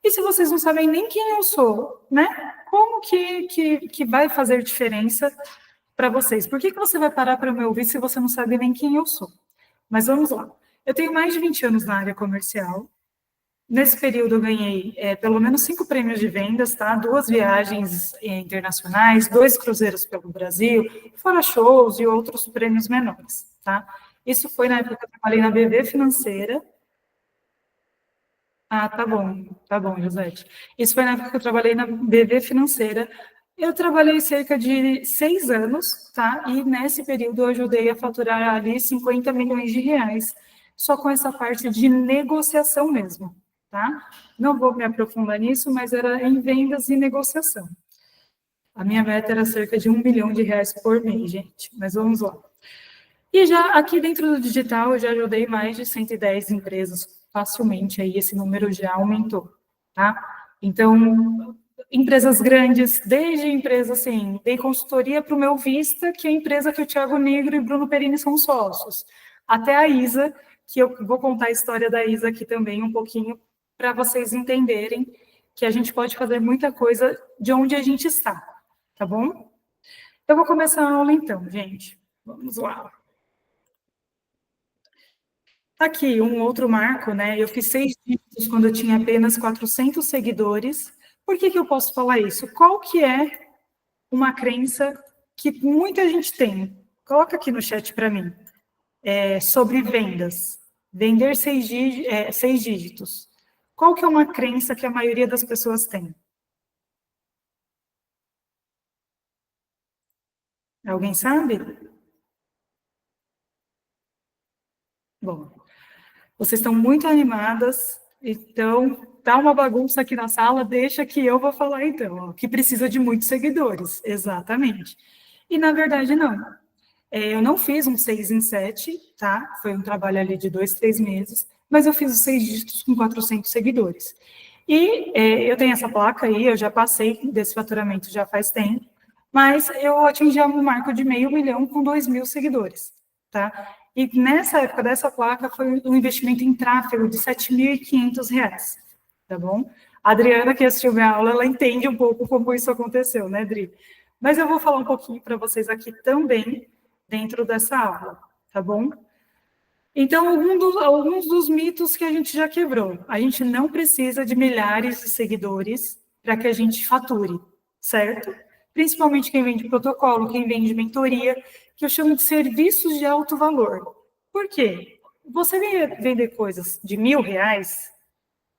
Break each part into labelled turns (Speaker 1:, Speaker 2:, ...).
Speaker 1: E se vocês não sabem nem quem eu sou, né? Como que vai fazer diferença para vocês? Por que você vai parar para me ouvir se você não sabe nem quem eu sou? Mas vamos lá. Eu tenho mais de 20 anos na área comercial. Nesse período, eu ganhei pelo menos 5 prêmios de vendas, tá? 2 viagens internacionais, 2 cruzeiros pelo Brasil, fora shows e outros prêmios menores, tá? Isso foi na época que eu trabalhei na BV Financeira. Ah, tá bom, Josete. Isso foi na época que eu trabalhei na BV Financeira. Eu trabalhei cerca de 6 anos, tá? E nesse período eu ajudei a faturar ali 50 milhões de reais, só com essa parte de negociação mesmo, tá? Não vou me aprofundar nisso, mas era em vendas e negociação. A minha meta era cerca de 1 milhão de reais por mês, gente. Mas vamos lá. E já aqui dentro do digital, eu já ajudei mais de 110 empresas facilmente, aí esse número já aumentou, tá? Então, empresas grandes, desde empresas assim, dei consultoria para o meu Vista, que é a empresa que o Thiago Negro e Bruno Perini são sócios, até a Isa, que eu vou contar a história da Isa aqui também um pouquinho, para vocês entenderem que a gente pode fazer muita coisa de onde a gente está, tá bom? Eu vou começar a aula então, gente. Vamos lá. Aqui, um outro marco, né? Eu fiz 6 dígitos quando eu tinha apenas 400 seguidores. Por que eu posso falar isso? Qual que é uma crença que muita gente tem? Coloca aqui no chat para mim. Sobre vendas. Vender 6 dígitos. Qual que é uma crença que a maioria das pessoas tem? Alguém sabe? Bom, vocês estão muito animadas, então tá uma bagunça aqui na sala, deixa que eu vou falar então, ó, que precisa de muitos seguidores, exatamente. E na verdade não. Eu não fiz um 6 em 7, tá? Foi um trabalho ali de 2, 3 meses, mas eu fiz os 6 dígitos com 400 seguidores. E eu tenho essa placa aí, eu já passei desse faturamento já faz tempo, mas eu atingi um marco de 500.000 com 2.000 seguidores, tá? E nessa época dessa placa foi um investimento em tráfego de R$ 7.500, tá bom? A Adriana, que assistiu minha aula, ela entende um pouco como isso aconteceu, né, Adri? Mas eu vou falar um pouquinho para vocês aqui também, dentro dessa aula, tá bom? Então, alguns dos mitos que a gente já quebrou. A gente não precisa de milhares de seguidores para que a gente fature, certo? Principalmente quem vende protocolo, quem vende mentoria, que eu chamo de serviços de alto valor. Por quê? Você vender coisas de R$ 1.000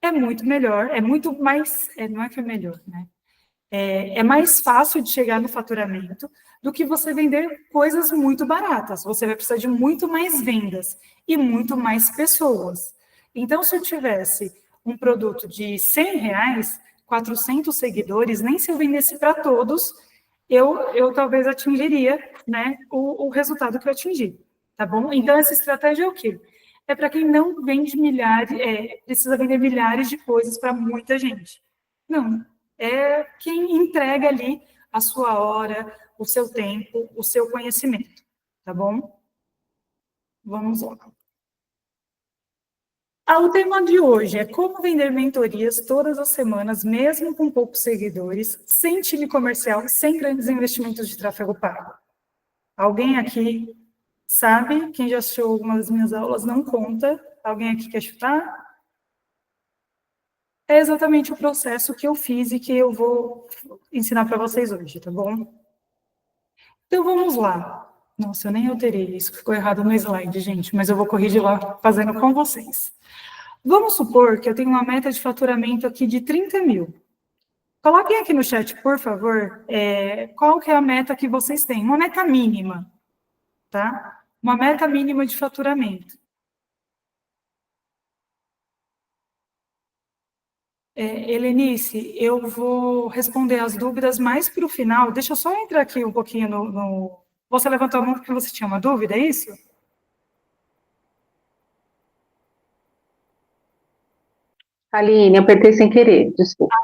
Speaker 1: é muito melhor, é muito mais, não é que é melhor, né? É mais fácil de chegar no faturamento do que você vender coisas muito baratas. Você vai precisar de muito mais vendas e muito mais pessoas. Então, se eu tivesse um produto de R$ 100, 400 seguidores, nem se eu vendesse para todos, eu talvez atingiria, né, o resultado que eu atingi, tá bom? Então, essa estratégia é o quê? É para quem não vende milhares, precisa vender milhares de coisas para muita gente. Não, é quem entrega ali a sua hora, o seu tempo, o seu conhecimento, tá bom? Vamos lá. O tema de hoje é como vender mentorias todas as semanas, mesmo com poucos seguidores, sem time comercial, sem grandes investimentos de tráfego pago. Alguém aqui sabe? Quem já assistiu algumas das minhas aulas não conta. Alguém aqui quer chutar? É exatamente o processo que eu fiz e que eu vou ensinar para vocês hoje, tá bom? Então, vamos lá. Nossa, eu nem alterei isso, ficou errado no slide, gente, mas eu vou corrigir lá fazendo com vocês. Vamos supor que eu tenho uma meta de faturamento aqui de 30.000. Coloquem aqui no chat, por favor, qual que é a meta que vocês têm. Uma meta mínima, tá? Uma meta mínima de faturamento. Helenice, eu vou responder as dúvidas mais para o final. Deixa eu só entrar aqui um pouquinho no... Você levantou a mão porque você tinha uma dúvida, é isso?
Speaker 2: Aline, eu apertei sem querer, desculpa.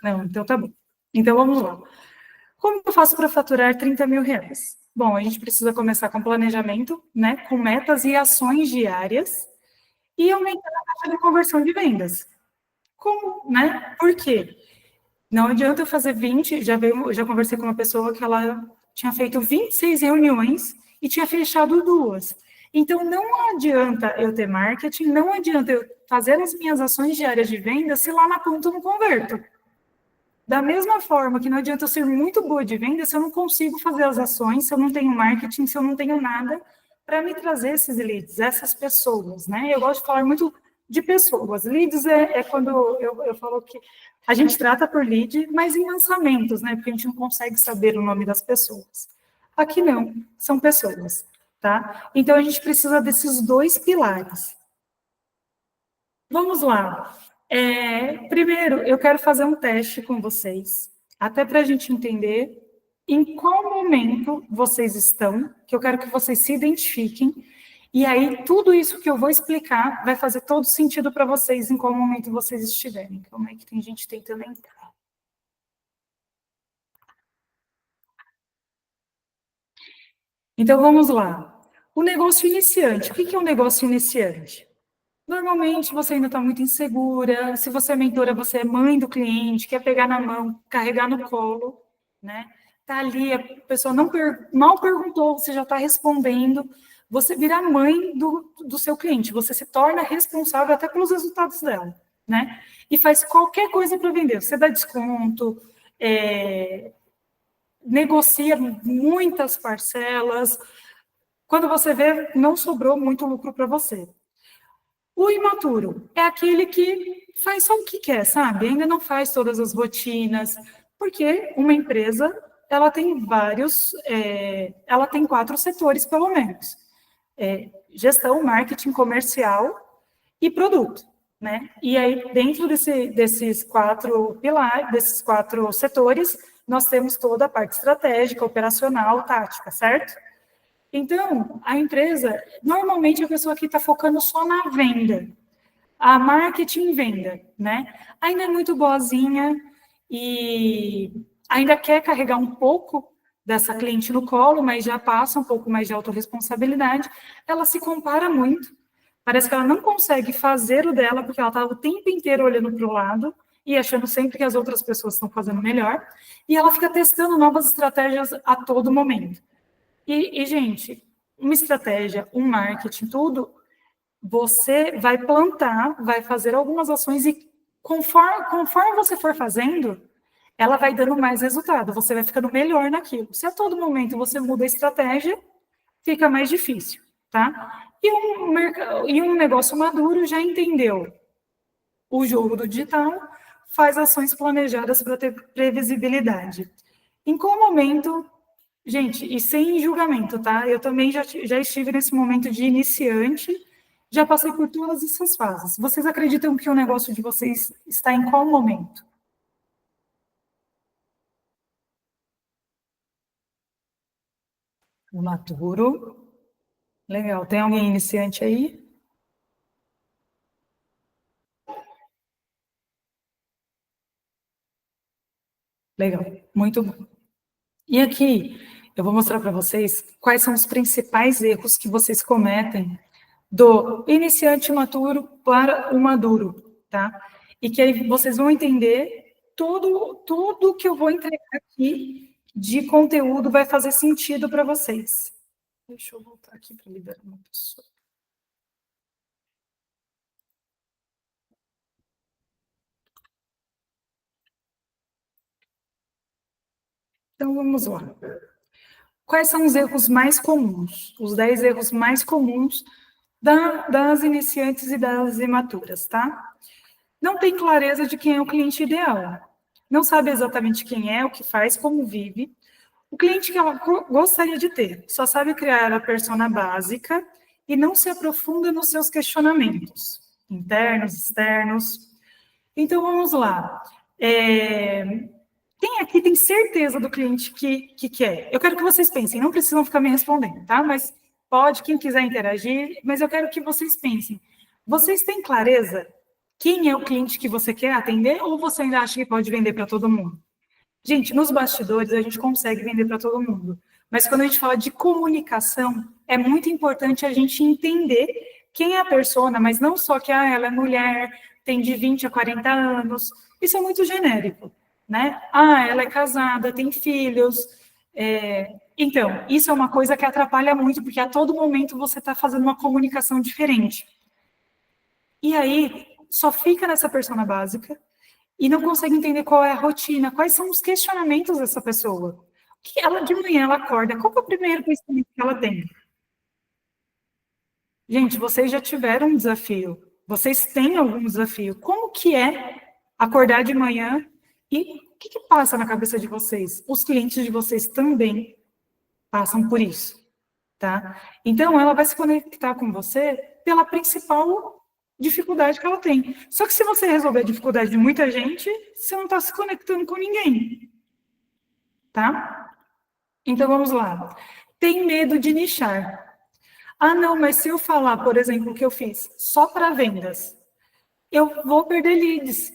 Speaker 1: Não, então tá bom. Então vamos lá. Como eu faço para faturar R$ 30.000? Bom, a gente precisa começar com planejamento, né? Com metas e ações diárias e aumentar a taxa de conversão de vendas. como, né? Por quê? Não adianta eu fazer 20, já conversei com uma pessoa que ela tinha feito 26 reuniões e tinha fechado 2. Então, não adianta eu ter marketing, não adianta eu fazer as minhas ações diárias de venda se lá na ponta eu não converto. Da mesma forma que não adianta eu ser muito boa de venda se eu não consigo fazer as ações, se eu não tenho marketing, se eu não tenho nada para me trazer esses leads, essas pessoas, né? Eu gosto de falar muito de pessoas. Leads é quando eu falo que a gente trata por lead, mas em lançamentos, né? Porque a gente não consegue saber o nome das pessoas. Aqui não, são pessoas, tá? Então a gente precisa desses 2 pilares. Vamos lá. Primeiro, eu quero fazer um teste com vocês, até para a gente entender em qual momento vocês estão, que eu quero que vocês se identifiquem, e aí tudo isso que eu vou explicar vai fazer todo sentido para vocês em qual momento vocês estiverem. Como é que tem gente tentando entrar? Então, vamos lá. O negócio iniciante. O que é um negócio iniciante? Normalmente você ainda está muito insegura. Se você é mentora, você é mãe do cliente, quer pegar na mão, carregar no colo, né? Tá ali, a pessoa mal perguntou, você já está respondendo. Você vira mãe do seu cliente, você se torna responsável até pelos resultados dela, né? E faz qualquer coisa para vender. Você dá desconto, negocia muitas parcelas. Quando você vê, não sobrou muito lucro para você. O imaturo é aquele que faz só o que quer, sabe? Ainda não faz todas as rotinas, porque uma empresa, ela tem ela tem 4 setores, pelo menos. Gestão, marketing, comercial e produto, né? E aí, dentro desses 4 pilares, desses 4 setores, nós temos toda a parte estratégica, operacional, tática, certo? Então, a empresa, normalmente a pessoa aqui está focando só na venda, a marketing venda, né? Ainda é muito boazinha e ainda quer carregar um pouco dessa cliente no colo, mas já passa um pouco mais de autorresponsabilidade. Ela se compara muito, parece que ela não consegue fazer o dela, porque ela está o tempo inteiro olhando para o lado e achando sempre que as outras pessoas estão fazendo melhor, e ela fica testando novas estratégias a todo momento. Gente, uma estratégia, um marketing, tudo, você vai plantar, vai fazer algumas ações e conforme você for fazendo, ela vai dando mais resultado, você vai ficando melhor naquilo. Se a todo momento você muda a estratégia, fica mais difícil, tá? E um negócio maduro já entendeu o jogo do digital, faz ações planejadas para ter previsibilidade. Em qual momento. Gente, e sem julgamento, tá? Eu também já estive nesse momento de iniciante, já passei por todas essas fases. Vocês acreditam que o negócio de vocês está em qual momento? O maduro. Legal. Tem alguém iniciante aí? Legal. Muito bom. E aqui, eu vou mostrar para vocês quais são os principais erros que vocês cometem do iniciante maturo para o maduro, tá? E que aí vocês vão entender tudo que eu vou entregar aqui de conteúdo vai fazer sentido para vocês. Deixa eu voltar aqui para liberar uma pessoa. Então, vamos lá. Quais são os erros mais comuns? Os 10 erros mais comuns das iniciantes e das imaturas, tá? Não tem clareza de quem é o cliente ideal. Não sabe exatamente quem é, o que faz, como vive. O cliente que ela gostaria de ter. Só sabe criar a persona básica e não se aprofunda nos seus questionamentos, internos, externos. Então, vamos lá. Quem aqui tem certeza do cliente que quer? Eu quero que vocês pensem, não precisam ficar me respondendo, tá? Mas pode, quem quiser interagir, mas eu quero que vocês pensem. Vocês têm clareza quem é o cliente que você quer atender ou você ainda acha que pode vender para todo mundo? Gente, nos bastidores a gente consegue vender para todo mundo, mas quando a gente fala de comunicação, é muito importante a gente entender quem é a persona, mas não só que ela é mulher, tem de 20 a 40 anos. Isso é muito genérico, né? Ah, ela é casada, tem filhos. Então, isso é uma coisa que atrapalha muito, porque a todo momento você está fazendo uma comunicação diferente. E aí, só fica nessa persona básica e não consegue entender qual é a rotina, quais são os questionamentos dessa pessoa. Que ela, de manhã, ela acorda, qual que é o primeiro pensamento que ela tem? Gente, vocês já tiveram um desafio, vocês têm algum desafio. Como que é acordar de manhã e o que passa na cabeça de vocês? Os clientes de vocês também passam por isso, tá? Então, ela vai se conectar com você pela principal dificuldade que ela tem. Só que se você resolver a dificuldade de muita gente, você não está se conectando com ninguém, tá? Então, vamos lá. Tem medo de nichar. Ah, não, mas se eu falar, por exemplo, o que eu fiz só para vendas, eu vou perder leads,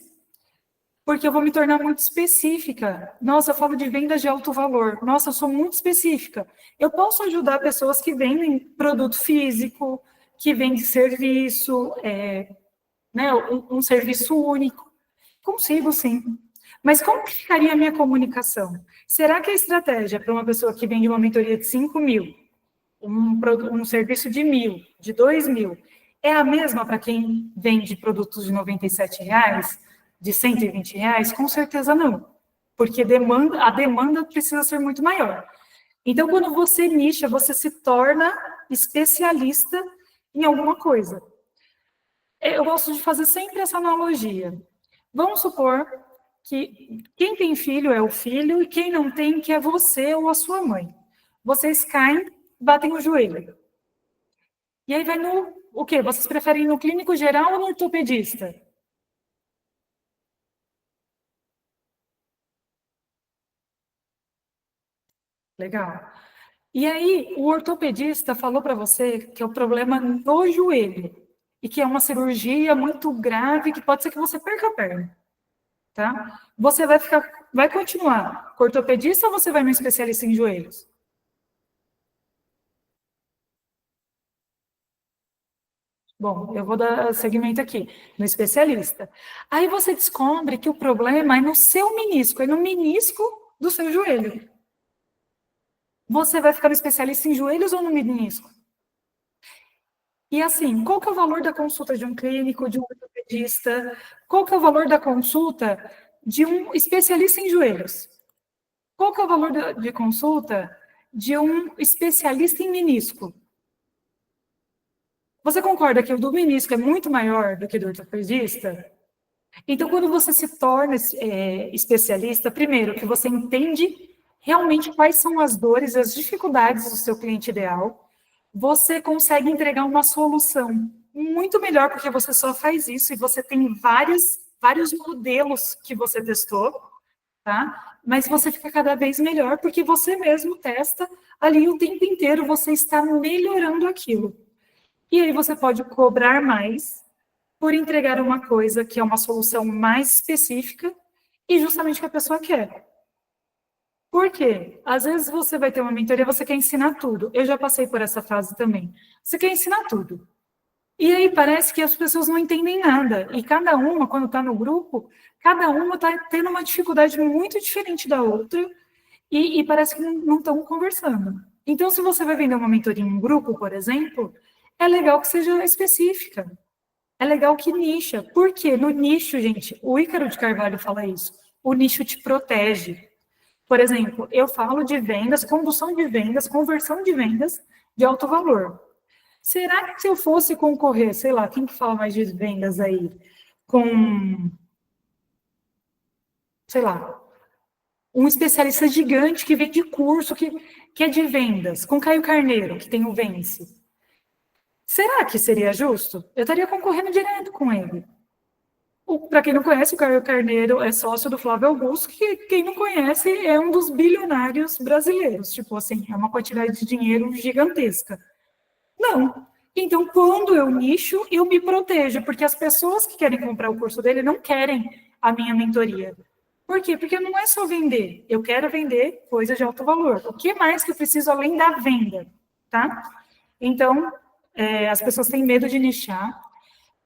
Speaker 1: porque eu vou me tornar muito específica. Nossa, eu falo de vendas de alto valor. Nossa, eu sou muito específica. Eu posso ajudar pessoas que vendem produto físico, que vendem serviço, né, um serviço único. Consigo, sim. Mas como que ficaria a minha comunicação? Será que a estratégia para uma pessoa que vende uma mentoria de 5 mil, um serviço de 1.000, de 2.000, é a mesma para quem vende produtos de R$ 97, de R$ 120? Com certeza não, porque a demanda precisa ser muito maior. Então, quando você nicha, você se torna especialista em alguma coisa. Eu gosto de fazer sempre essa analogia. Vamos supor que quem tem filho é o filho e quem não tem, que é você ou a sua mãe. Vocês caem, batem o joelho. E aí vai no... O quê? Vocês preferem ir no clínico geral ou no ortopedista? Legal. E aí, o ortopedista falou para você que é o problema no joelho e que é uma cirurgia muito grave que pode ser que você perca a perna, tá? Você vai continuar com o ortopedista ou você vai no especialista em joelhos? Bom, eu vou dar segmento aqui, no especialista. Aí você descobre que o problema é no seu menisco, é no menisco do seu joelho. Você vai ficar no especialista em joelhos ou no menisco? E assim, qual que é o valor da consulta de um clínico, de um ortopedista? Qual que é o valor da consulta de um especialista em joelhos? Qual que é o valor de consulta de um especialista em menisco? Você concorda que o do menisco é muito maior do que do ortopedista? Então, quando você se torna especialista, primeiro, que você entende realmente quais são as dores, as dificuldades do seu cliente ideal, você consegue entregar uma solução muito melhor, porque você só faz isso e você tem vários modelos que você testou, tá? Mas você fica cada vez melhor, porque você mesmo testa ali o tempo inteiro, você está melhorando aquilo. E aí você pode cobrar mais por entregar uma coisa que é uma solução mais específica e justamente o que a pessoa quer. Por quê? Às vezes você vai ter uma mentoria, você quer ensinar tudo. Eu já passei por essa fase também. Você quer ensinar tudo. E aí parece que as pessoas não entendem nada. E cada uma, quando está no grupo, cada uma está tendo uma dificuldade muito diferente da outra e parece que não estão conversando. Então, se você vai vender uma mentoria em um grupo, por exemplo, é legal que seja específica. É legal que nicha. Por quê? No nicho, gente, o Ícaro de Carvalho fala isso. O nicho te protege. Por exemplo, eu falo de vendas, condução de vendas, conversão de vendas de alto valor. Será que se eu fosse concorrer, sei lá, quem que fala mais de vendas aí? Com, sei lá, um especialista gigante que vende curso, que é de vendas, com Caio Carneiro, que tem o Vence. Será que seria justo? Eu estaria concorrendo direto com ele. Para quem não conhece, o Caio Carneiro é sócio do Flávio Augusto, que quem não conhece é um dos bilionários brasileiros. Tipo assim, é uma quantidade de dinheiro gigantesca. Não. Então, quando eu nicho, eu me protejo, porque as pessoas que querem comprar o curso dele não querem a minha mentoria. Por quê? Porque não é só vender. Eu quero vender coisas de alto valor. O que mais que eu preciso além da venda? Tá? Então, as pessoas têm medo de nichar.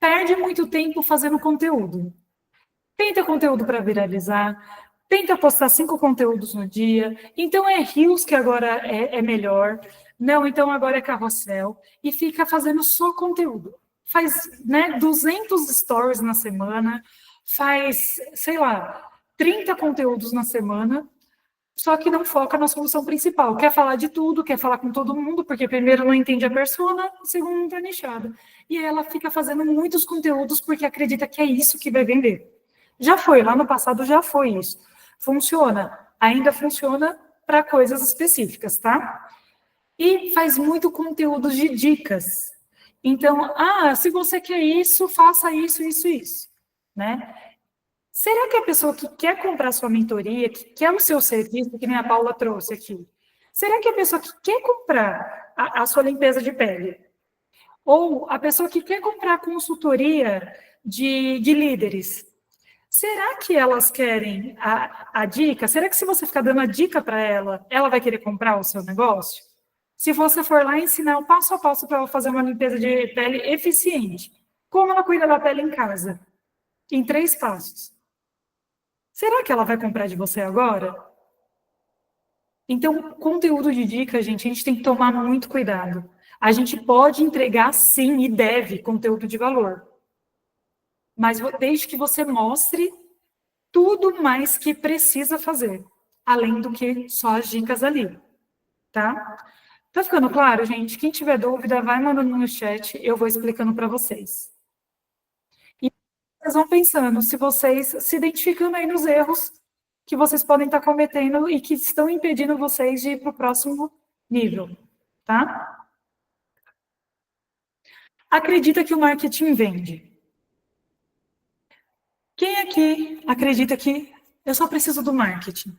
Speaker 1: perde muito tempo fazendo conteúdo. Tenta conteúdo para viralizar, tenta postar 5 conteúdos no dia, então é Reels que agora é melhor, não, então agora é carrossel, e fica fazendo só conteúdo. Faz, né, 200 stories na semana, faz, sei lá, 30 conteúdos na semana, só que não foca na solução principal. Quer falar de tudo, quer falar com todo mundo, porque primeiro não entende a persona, segundo não está nichada. E aí ela fica fazendo muitos conteúdos porque acredita que é isso que vai vender. Já foi, lá no passado já foi isso. Funciona, ainda funciona para coisas específicas, tá? E faz muito conteúdo de dicas. Então, se você quer isso, faça isso, isso, isso, né? Será que a pessoa que quer comprar sua mentoria, que quer o seu serviço, que nem a Paula trouxe aqui, será que a pessoa que quer comprar a sua limpeza de pele, ou a pessoa que quer comprar a consultoria de líderes, será que elas querem a dica? Será que se você ficar dando a dica para ela, ela vai querer comprar o seu negócio? Se você for lá ensinar o passo a passo para ela fazer uma limpeza de pele eficiente, como ela cuida da pele em casa, em 3 passos. Será que ela vai comprar de você agora? Então, conteúdo de dica, gente, a gente tem que tomar muito cuidado. A gente pode entregar, sim, e deve, conteúdo de valor. Mas desde que você mostre tudo mais que precisa fazer, além do que só as dicas ali, tá? Tá ficando claro, gente? Quem tiver dúvida, vai mandando no chat, eu vou explicando para vocês. E vocês vão pensando, se vocês se identificando aí nos erros que vocês podem estar cometendo e que estão impedindo vocês de ir para o próximo nível, tá? Acredita que o marketing vende? Quem aqui acredita que eu só preciso do marketing?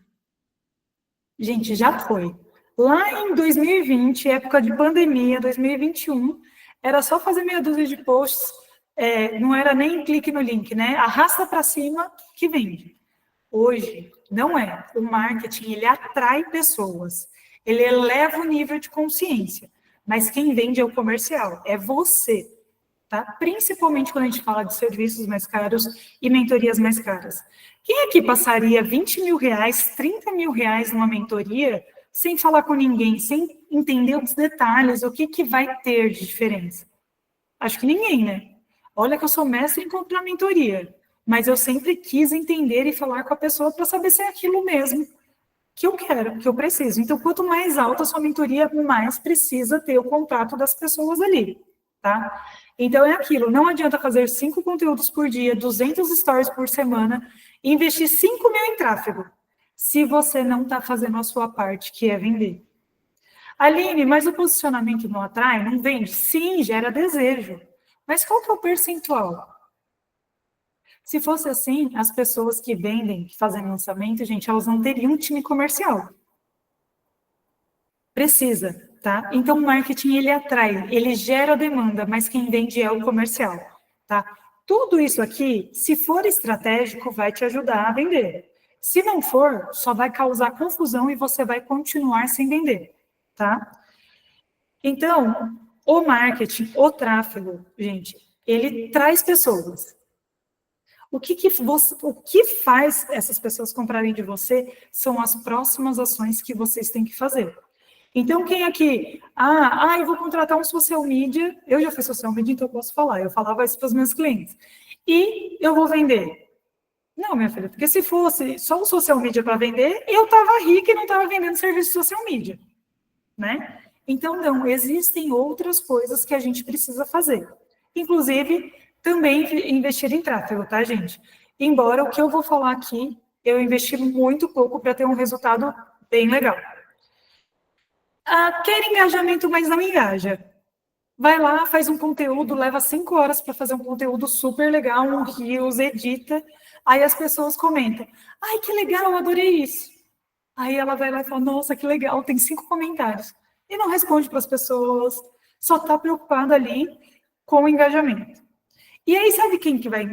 Speaker 1: Gente, já foi. Lá em 2020, época de pandemia, 2021, era só fazer meia dúzia de posts, não era nem clique no link, né? Arrasta para cima que vende. Hoje, não é. O marketing, ele atrai pessoas, ele eleva o nível de consciência, mas quem vende é o comercial, é você, tá? Principalmente quando a gente fala de serviços mais caros e mentorias mais caras. Quem aqui passaria 20 mil reais, 30 mil reais numa mentoria sem falar com ninguém, sem entender os detalhes, o que vai ter de diferença? Acho que ninguém, né? Olha que eu sou mestre em comprar mentoria, mas eu sempre quis entender e falar com a pessoa para saber se é aquilo mesmo que eu quero, que eu preciso. Então, quanto mais alta a sua mentoria, mais precisa ter o contato das pessoas ali, tá? Então, é aquilo, não adianta fazer 5 conteúdos por dia, 200 stories por semana, e investir 5 mil em tráfego, se você não está fazendo a sua parte, que é vender. Aline, mas o posicionamento não atrai, não vende? Sim, gera desejo. Mas qual que é o percentual? Se fosse assim, as pessoas que vendem, que fazem lançamento, gente, elas não teriam um time comercial. Precisa, tá? Então, o marketing, ele atrai, ele gera demanda, mas quem vende é o comercial, tá? Tudo isso aqui, se for estratégico, vai te ajudar a vender. Se não for, só vai causar confusão e você vai continuar sem vender, tá? Então, o marketing, o tráfego, gente, ele traz pessoas. O que faz essas pessoas comprarem de você são as próximas ações que vocês têm que fazer. Então, quem aqui? Eu vou contratar um social media. Eu já fui social media, então eu posso falar. Eu falava isso para os meus clientes. E eu vou vender. Não, minha filha, porque se fosse só um social media para vender, eu estava rica e não estava vendendo serviço de social media, né? Então, não, existem outras coisas que a gente precisa fazer. Inclusive, também investir em tráfego, tá, gente? Embora o que eu vou falar aqui, eu investi muito pouco para ter um resultado bem legal. Quer engajamento, mas não engaja. Vai lá, faz um conteúdo, leva 5 horas para fazer um conteúdo super legal, um Reels, edita, aí as pessoas comentam, ai, que legal, eu adorei isso. Aí ela vai lá e fala, nossa, que legal, tem 5 comentários. E não responde para as pessoas, só está preocupada ali com o engajamento. E aí, sabe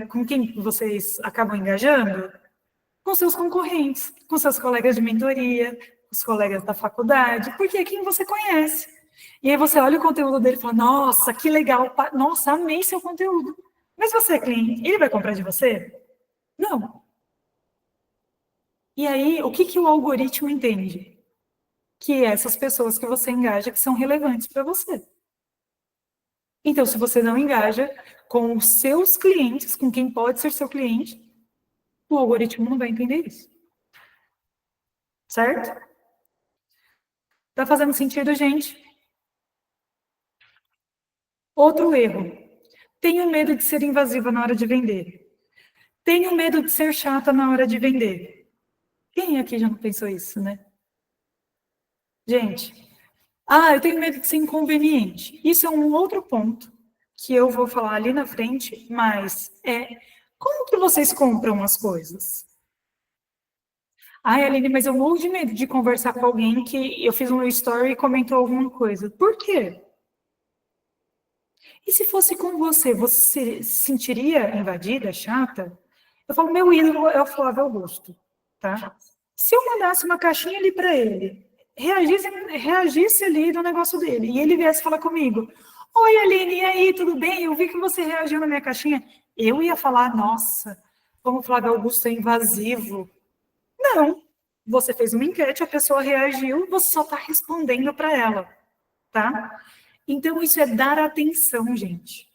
Speaker 1: com quem vocês acabam engajando? Com seus concorrentes, com seus colegas de mentoria, os colegas da faculdade, porque é quem você conhece. E aí você olha o conteúdo dele e fala, nossa, que legal, nossa, amei seu conteúdo. Mas você é cliente, ele vai comprar de você? Não. E aí, o que o algoritmo entende? Que essas pessoas que você engaja que são relevantes para você. Então, se você não engaja com os seus clientes, com quem pode ser seu cliente, o algoritmo não vai entender isso. Certo? Tá fazendo sentido, gente? Outro erro. Tenho medo de ser invasiva na hora de vender. Tenho medo de ser chata na hora de vender. Quem aqui já não pensou isso, né? Gente, eu tenho medo de ser inconveniente. Isso é um outro ponto que eu vou falar ali na frente, mas como que vocês compram as coisas? Ai, Aline, mas eu morro de medo de conversar com alguém que eu fiz um story e comentou alguma coisa. Por quê? E se fosse com você, você se sentiria invadida, chata? Eu falo, meu ídolo é o Flávio Augusto, tá? Se eu mandasse uma caixinha ali para ele, reagisse ali no negócio dele, e ele viesse falar comigo, oi, Aline, e aí, tudo bem? Eu vi que você reagiu na minha caixinha. Eu ia falar, nossa, como o Flávio Augusto é invasivo. Não, você fez uma enquete, a pessoa reagiu, você só está respondendo para ela, tá? Então, isso é dar atenção, gente.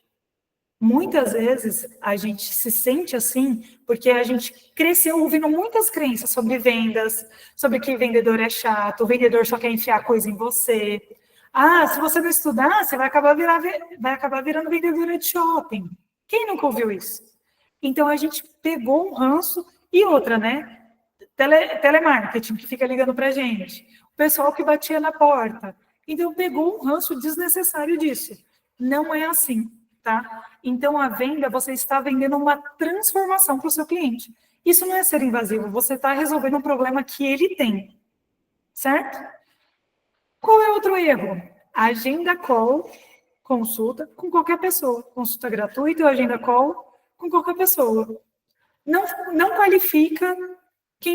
Speaker 1: Muitas vezes a gente se sente assim porque a gente cresceu ouvindo muitas crenças sobre vendas, sobre que vendedor é chato, o vendedor só quer enfiar coisa em você. Se você não estudar, você vai acabar virando vendedora de shopping. Quem nunca ouviu isso? Então a gente pegou um ranço e outra, né? Telemarketing, que fica ligando para a gente. O pessoal que batia na porta. Então pegou um ranço desnecessário disso. Não é assim. Tá? Então, a venda, você está vendendo uma transformação para o seu cliente. Isso não é ser invasivo, você está resolvendo um problema que ele tem, certo? Qual é outro erro? Agenda call, consulta com qualquer pessoa. Consulta gratuita ou agenda call com qualquer pessoa. Não qualifica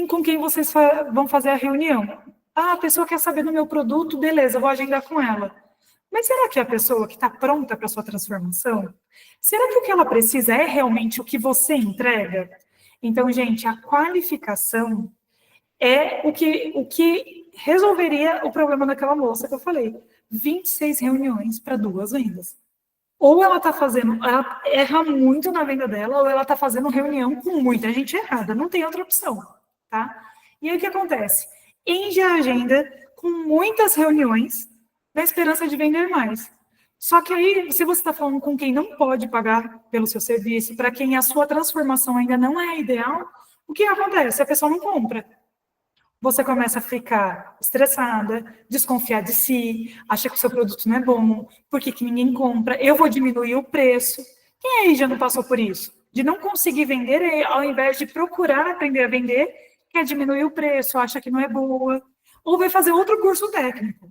Speaker 1: com quem vocês vão fazer a reunião. A pessoa quer saber do meu produto, beleza, vou agendar com ela. Mas será que a pessoa que está pronta para a sua transformação, será que o que ela precisa é realmente o que você entrega? Então, gente, a qualificação é o que resolveria o problema daquela moça que eu falei. 26 reuniões para 2 vendas. Ou ela erra muito na venda dela, ou ela está fazendo reunião com muita gente errada. Não tem outra opção, tá? E aí o que acontece? Enche a agenda com muitas reuniões na esperança de vender mais. Só que aí, se você está falando com quem não pode pagar pelo seu serviço, para quem a sua transformação ainda não é ideal, o que acontece? A pessoa não compra. Você começa a ficar estressada, desconfiar de si, acha que o seu produto não é bom, por que ninguém compra, eu vou diminuir o preço. Quem aí já não passou por isso? De não conseguir vender, ao invés de procurar aprender a vender, quer diminuir o preço, acha que não é boa, ou vai fazer outro curso técnico.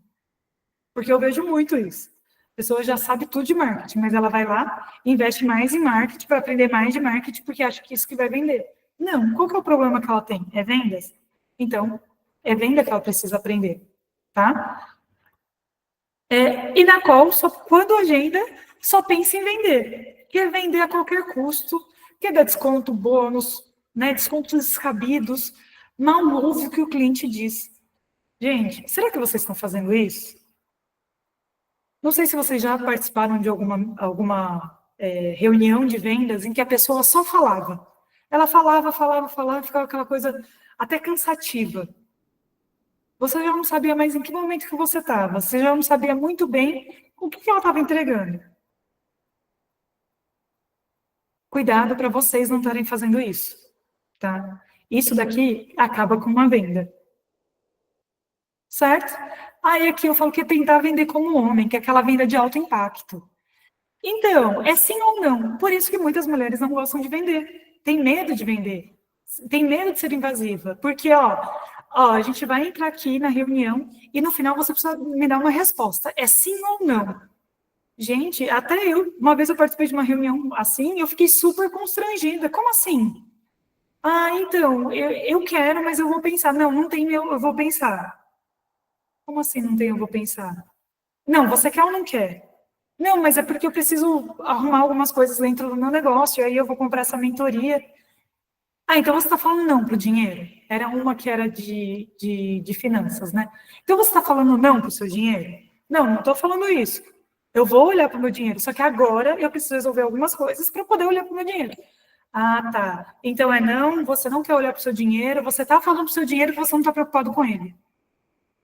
Speaker 1: Porque eu vejo muito isso. A pessoa já sabe tudo de marketing, mas ela vai lá e investe mais em marketing para aprender mais de marketing, porque acha que isso que vai vender. Não, qual que é o problema que ela tem? É vendas? Então, é venda que ela precisa aprender, tá? E na qual, quando agenda, só pensa em vender. Quer vender a qualquer custo, quer dar desconto, bônus, né, descontos descabidos, mal ouve o que o cliente diz. Gente, será que vocês estão fazendo isso? Não sei se vocês já participaram de alguma reunião de vendas em que a pessoa só falava. Ela falava, ficava aquela coisa até cansativa. Você já não sabia mais em que momento que você estava. Você já não sabia muito bem o que ela estava entregando. Cuidado para vocês não estarem fazendo isso, tá? Isso daqui acaba com uma venda. Certo? Aí aqui eu falo que é tentar vender como homem, que é aquela venda de alto impacto. Então, é sim ou não. Por isso que muitas mulheres não gostam de vender. Tem medo de vender. Tem medo de ser invasiva. Porque, a gente vai entrar aqui na reunião e no final você precisa me dar uma resposta. É sim ou não? Gente, até uma vez eu participei de uma reunião assim e eu fiquei super constrangida. Como assim? Então, eu quero, mas eu vou pensar. Não, não tem eu vou pensar. Como assim não tem eu vou pensar? Não, você quer ou não quer? Não, mas é porque eu preciso arrumar algumas coisas dentro do meu negócio, e aí eu vou comprar essa mentoria. Ah, então você está falando não para o dinheiro? Era uma que era de finanças, né? Então você está falando não para o seu dinheiro? Não, não estou falando isso. Eu vou olhar para o meu dinheiro, só que agora eu preciso resolver algumas coisas para poder olhar para o meu dinheiro. Ah, tá. Então é não, você não quer olhar para o seu dinheiro, você está falando para o seu dinheiro e você não está preocupado com ele.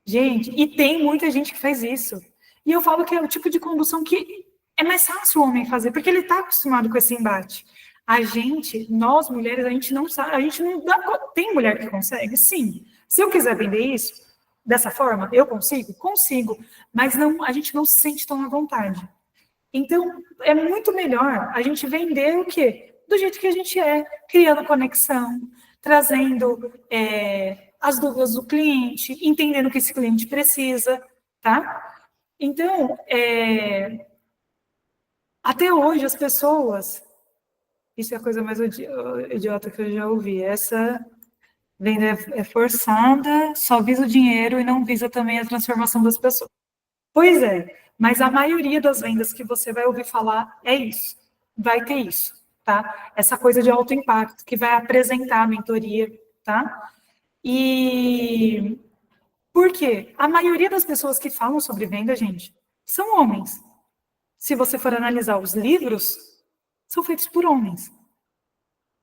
Speaker 1: Gente, e tem muita gente que faz isso. E eu falo que é o tipo de condução que é mais fácil o homem fazer, porque ele está acostumado com esse embate. A gente, nós mulheres, a gente não sabe, a gente não dá. Tem mulher que consegue? Sim. Se eu quiser vender isso dessa forma, eu consigo? Consigo. Mas não, a gente não se sente tão à vontade. Então, é muito melhor a gente vender o quê? Do jeito que a gente é, criando conexão, trazendo as dúvidas do cliente, entendendo o que esse cliente precisa, tá? Então, até hoje as pessoas, isso é a coisa mais idiota que eu já ouvi, essa venda é forçada, só visa o dinheiro e não visa também a transformação das pessoas. Pois é, mas a maioria das vendas que você vai ouvir falar é isso, vai ter isso, tá? Essa coisa de alto impacto que vai apresentar a mentoria, tá? E por quê? A maioria das pessoas que falam sobre venda, gente, são homens. Se você for analisar os livros, são feitos por homens.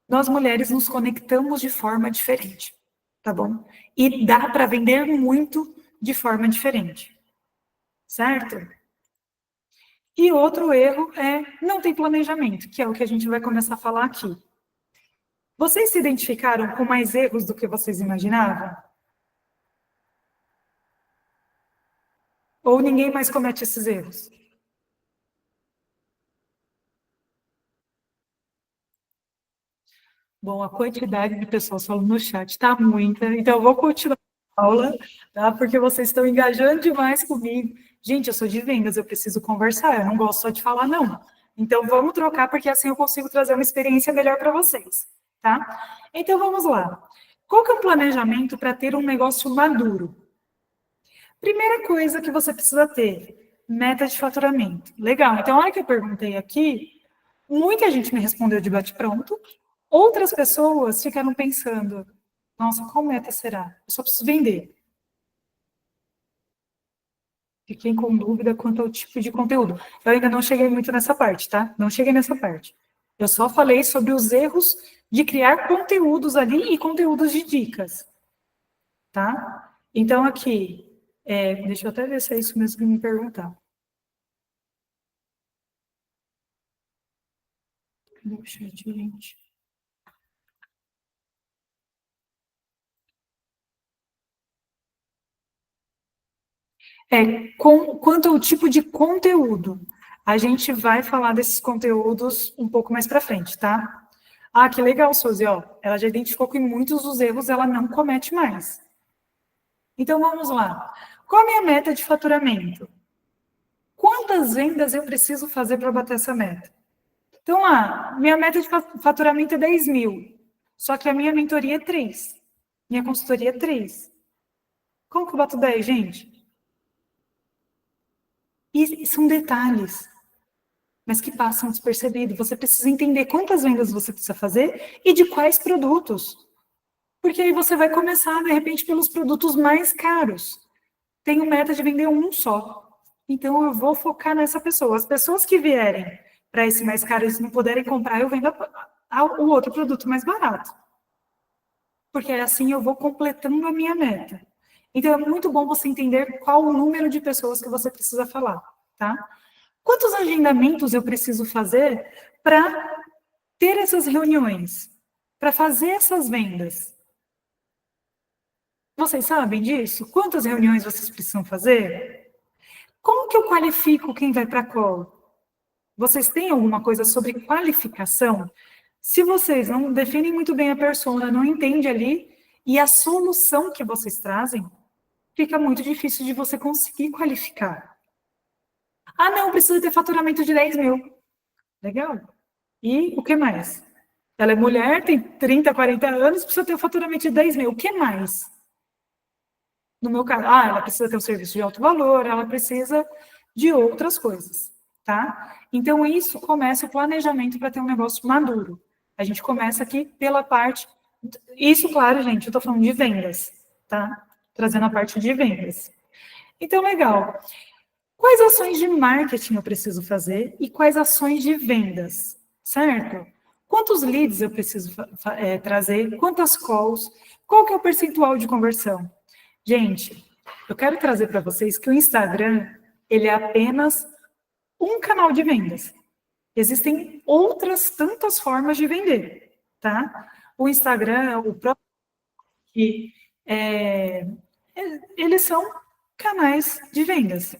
Speaker 1: Nós mulheres nos conectamos de forma diferente, tá bom? E dá para vender muito de forma diferente, certo? E outro erro é não tem planejamento, que é o que a gente vai começar a falar aqui. Vocês se identificaram com mais erros do que vocês imaginavam? Ou ninguém mais comete esses erros? Bom, a quantidade de pessoas falando no chat está muita, então eu vou continuar a aula, tá? Porque vocês estão engajando demais comigo. Gente, eu sou de vendas, eu preciso conversar, eu não gosto só de falar, não. Então vamos trocar, porque assim eu consigo trazer uma experiência melhor para vocês, tá? Então vamos lá. Qual que é o planejamento para ter um negócio maduro? Primeira coisa que você precisa ter, meta de faturamento. Legal, então a hora que eu perguntei aqui, muita gente me respondeu de bate-pronto, outras pessoas ficaram pensando, nossa, qual meta será? Eu só preciso vender. Fiquei com dúvida quanto ao tipo de conteúdo. Eu ainda não cheguei muito nessa parte, tá? Não cheguei nessa parte. Eu só falei sobre os erros de criar conteúdos ali e conteúdos de dicas, tá? Então, aqui, deixa eu até ver se é isso mesmo que me perguntar. Cadê o chat, gente? Quanto ao tipo de conteúdo, a gente vai falar desses conteúdos um pouco mais para frente, tá? Ah, que legal, Suzy, ó. Ela já identificou que muitos dos erros ela não comete mais. Então, vamos lá. Qual a minha meta de faturamento? Quantas vendas eu preciso fazer para bater essa meta? Então, minha meta de faturamento é 10 mil. Só que a minha mentoria é 3. Minha consultoria é 3. Como que eu bato 10, gente? E são detalhes, mas que passam despercebidos. Você precisa entender quantas vendas você precisa fazer e de quais produtos. Porque aí você vai começar, de repente, pelos produtos mais caros. Tenho meta de vender um só. Então, eu vou focar nessa pessoa. As pessoas que vierem para esse mais caro e se não puderem comprar, eu vendo o outro produto mais barato. Porque assim eu vou completando a minha meta. Então, é muito bom você entender qual o número de pessoas que você precisa falar, tá? Quantos agendamentos eu preciso fazer para ter essas reuniões? Para fazer essas vendas? Vocês sabem disso? Quantas reuniões vocês precisam fazer? Como que eu qualifico quem vai para a call? Vocês têm alguma coisa sobre qualificação? Se vocês não definem muito bem a persona, não entende ali, e a solução que vocês trazem, fica muito difícil de você conseguir qualificar. Ah, não, precisa ter faturamento de 10 mil. Legal. E o que mais? Ela é mulher, tem 30, 40 anos, precisa ter um faturamento de 10 mil. O que mais? No meu caso, ela precisa ter um serviço de alto valor, ela precisa de outras coisas, tá? Então, isso começa o planejamento para ter um negócio maduro. A gente começa aqui pela parte... Isso, claro, gente, eu estou falando de vendas, tá? Trazendo a parte de vendas. Então, legal. Quais ações de marketing eu preciso fazer e quais ações de vendas, certo? Quantos leads eu preciso trazer? Quantas calls? Qual que é o percentual de conversão? Gente, eu quero trazer para vocês que o Instagram, ele é apenas um canal de vendas. Existem outras tantas formas de vender, tá? O Instagram, o próprio... eles são canais de vendas.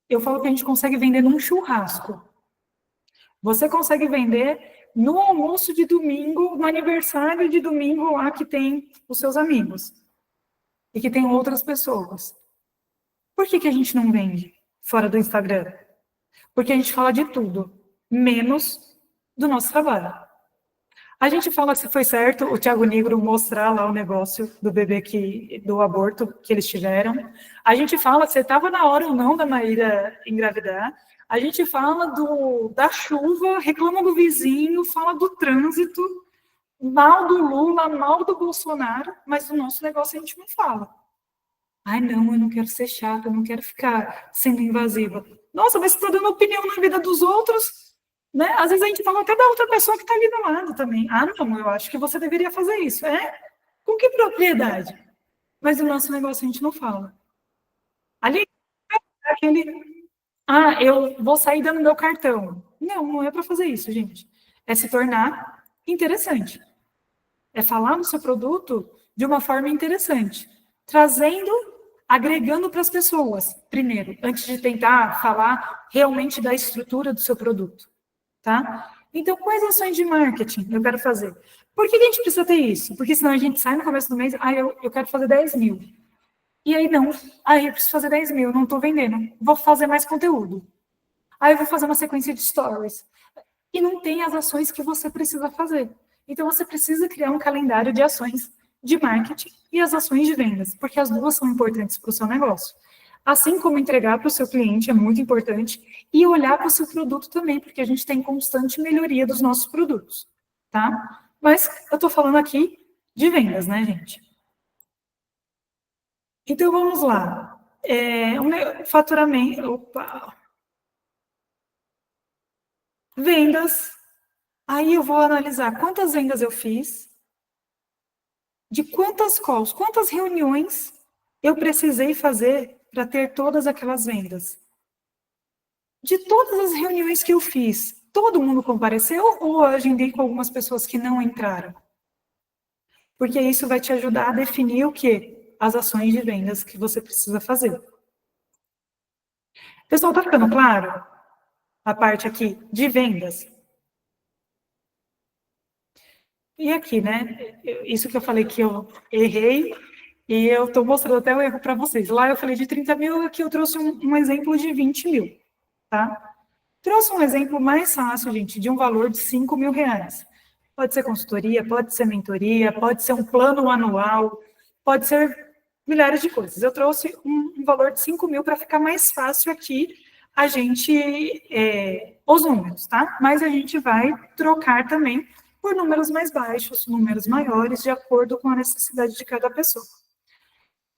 Speaker 1: Eu falo que a gente consegue vender num churrasco. Você consegue vender no almoço de domingo, no aniversário de domingo lá que tem os seus amigos. E que tem outras pessoas. Por que a gente não vende fora do Instagram? Porque a gente fala de tudo, menos do nosso trabalho. A gente fala se foi certo o Thiago Negro mostrar lá o negócio do bebê do aborto que eles tiveram. A gente fala se estava na hora ou não da Maíra engravidar. A gente fala da chuva, reclama do vizinho, fala do trânsito, mal do Lula, mal do Bolsonaro, mas do nosso negócio a gente não fala. Ai, não, eu não quero ser chata, eu não quero ficar sendo invasiva. Nossa, mas você está dando opinião na vida dos outros, né? Às vezes a gente fala até da outra pessoa que está ali do lado também. Ah, não, eu acho que você deveria fazer isso. Com que propriedade? Mas o nosso negócio a gente não fala. Ali, aquele... Ah, eu vou sair dando meu cartão. Não, não é para fazer isso, gente. É se tornar interessante. É falar no seu produto de uma forma interessante. Trazendo, agregando para as pessoas, primeiro, antes de tentar falar realmente da estrutura do seu produto. Tá? Então, quais ações de marketing eu quero fazer? Por que a gente precisa ter isso? Porque senão a gente sai no começo do mês, eu quero fazer 10 mil. E aí não, eu preciso fazer 10 mil, não estou vendendo, vou fazer mais conteúdo. Aí eu vou fazer uma sequência de stories. E não tem as ações que você precisa fazer. Então, você precisa criar um calendário de ações de marketing e as ações de vendas, porque as duas são importantes para o seu negócio. Assim como entregar para o seu cliente é muito importante, e olhar para o seu produto também, porque a gente tem constante melhoria dos nossos produtos, tá? Mas eu estou falando aqui de vendas, né, gente? Então, vamos lá. Faturamento... Opa! Vendas. Aí eu vou analisar quantas vendas eu fiz, de quantas calls, quantas reuniões eu precisei fazer para ter todas aquelas vendas. De todas as reuniões que eu fiz, todo mundo compareceu ou eu agendei com algumas pessoas que não entraram? Porque isso vai te ajudar a definir o quê? As ações de vendas que você precisa fazer. Pessoal, tá ficando claro? A parte aqui de vendas. E aqui, né? Isso que eu falei que eu errei, e eu estou mostrando até o erro para vocês. Lá eu falei de 30 mil, aqui eu trouxe um exemplo de 20 mil, tá? Trouxe um exemplo mais fácil, gente, de um valor de 5 mil reais. Pode ser consultoria, pode ser mentoria, pode ser um plano anual, pode ser milhares de coisas. Eu trouxe um valor de 5 mil para ficar mais fácil aqui a gente, os números, tá? Mas a gente vai trocar também por números mais baixos, números maiores, de acordo com a necessidade de cada pessoa.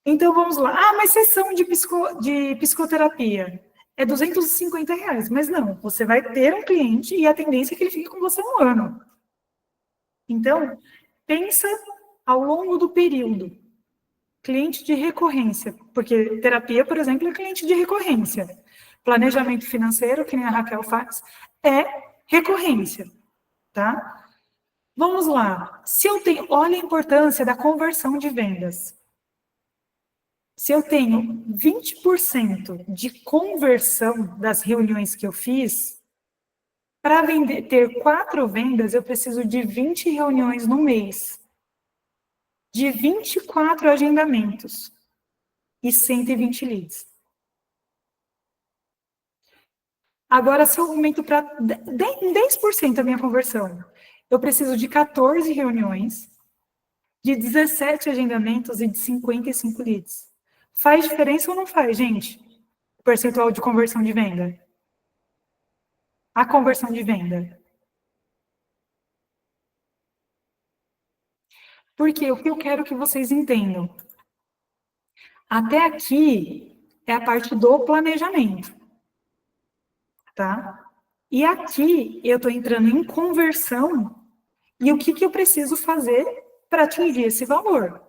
Speaker 1: Então, vamos lá. Mas sessão de psicoterapia é 250 reais. Mas não, você vai ter um cliente e a tendência é que ele fique com você um ano. Então, pensa ao longo do período. Cliente de recorrência, porque terapia, por exemplo, é cliente de recorrência. Planejamento financeiro, que nem a Raquel faz, é recorrência, tá? Vamos lá. Olha a importância da conversão de vendas. Se eu tenho 20% de conversão das reuniões que eu fiz, para ter 4 vendas, eu preciso de 20 reuniões no mês, de 24 agendamentos e 120 leads. Agora, se eu aumento para 10% a minha conversão, eu preciso de 14 reuniões, de 17 agendamentos e de 55 leads. Faz diferença ou não faz, gente? O percentual de conversão de venda. a conversão de venda? Porque o que eu quero que vocês entendam, até aqui é a parte do planejamento, tá? E aqui eu estou entrando em conversão e o que eu preciso fazer para atingir esse valor.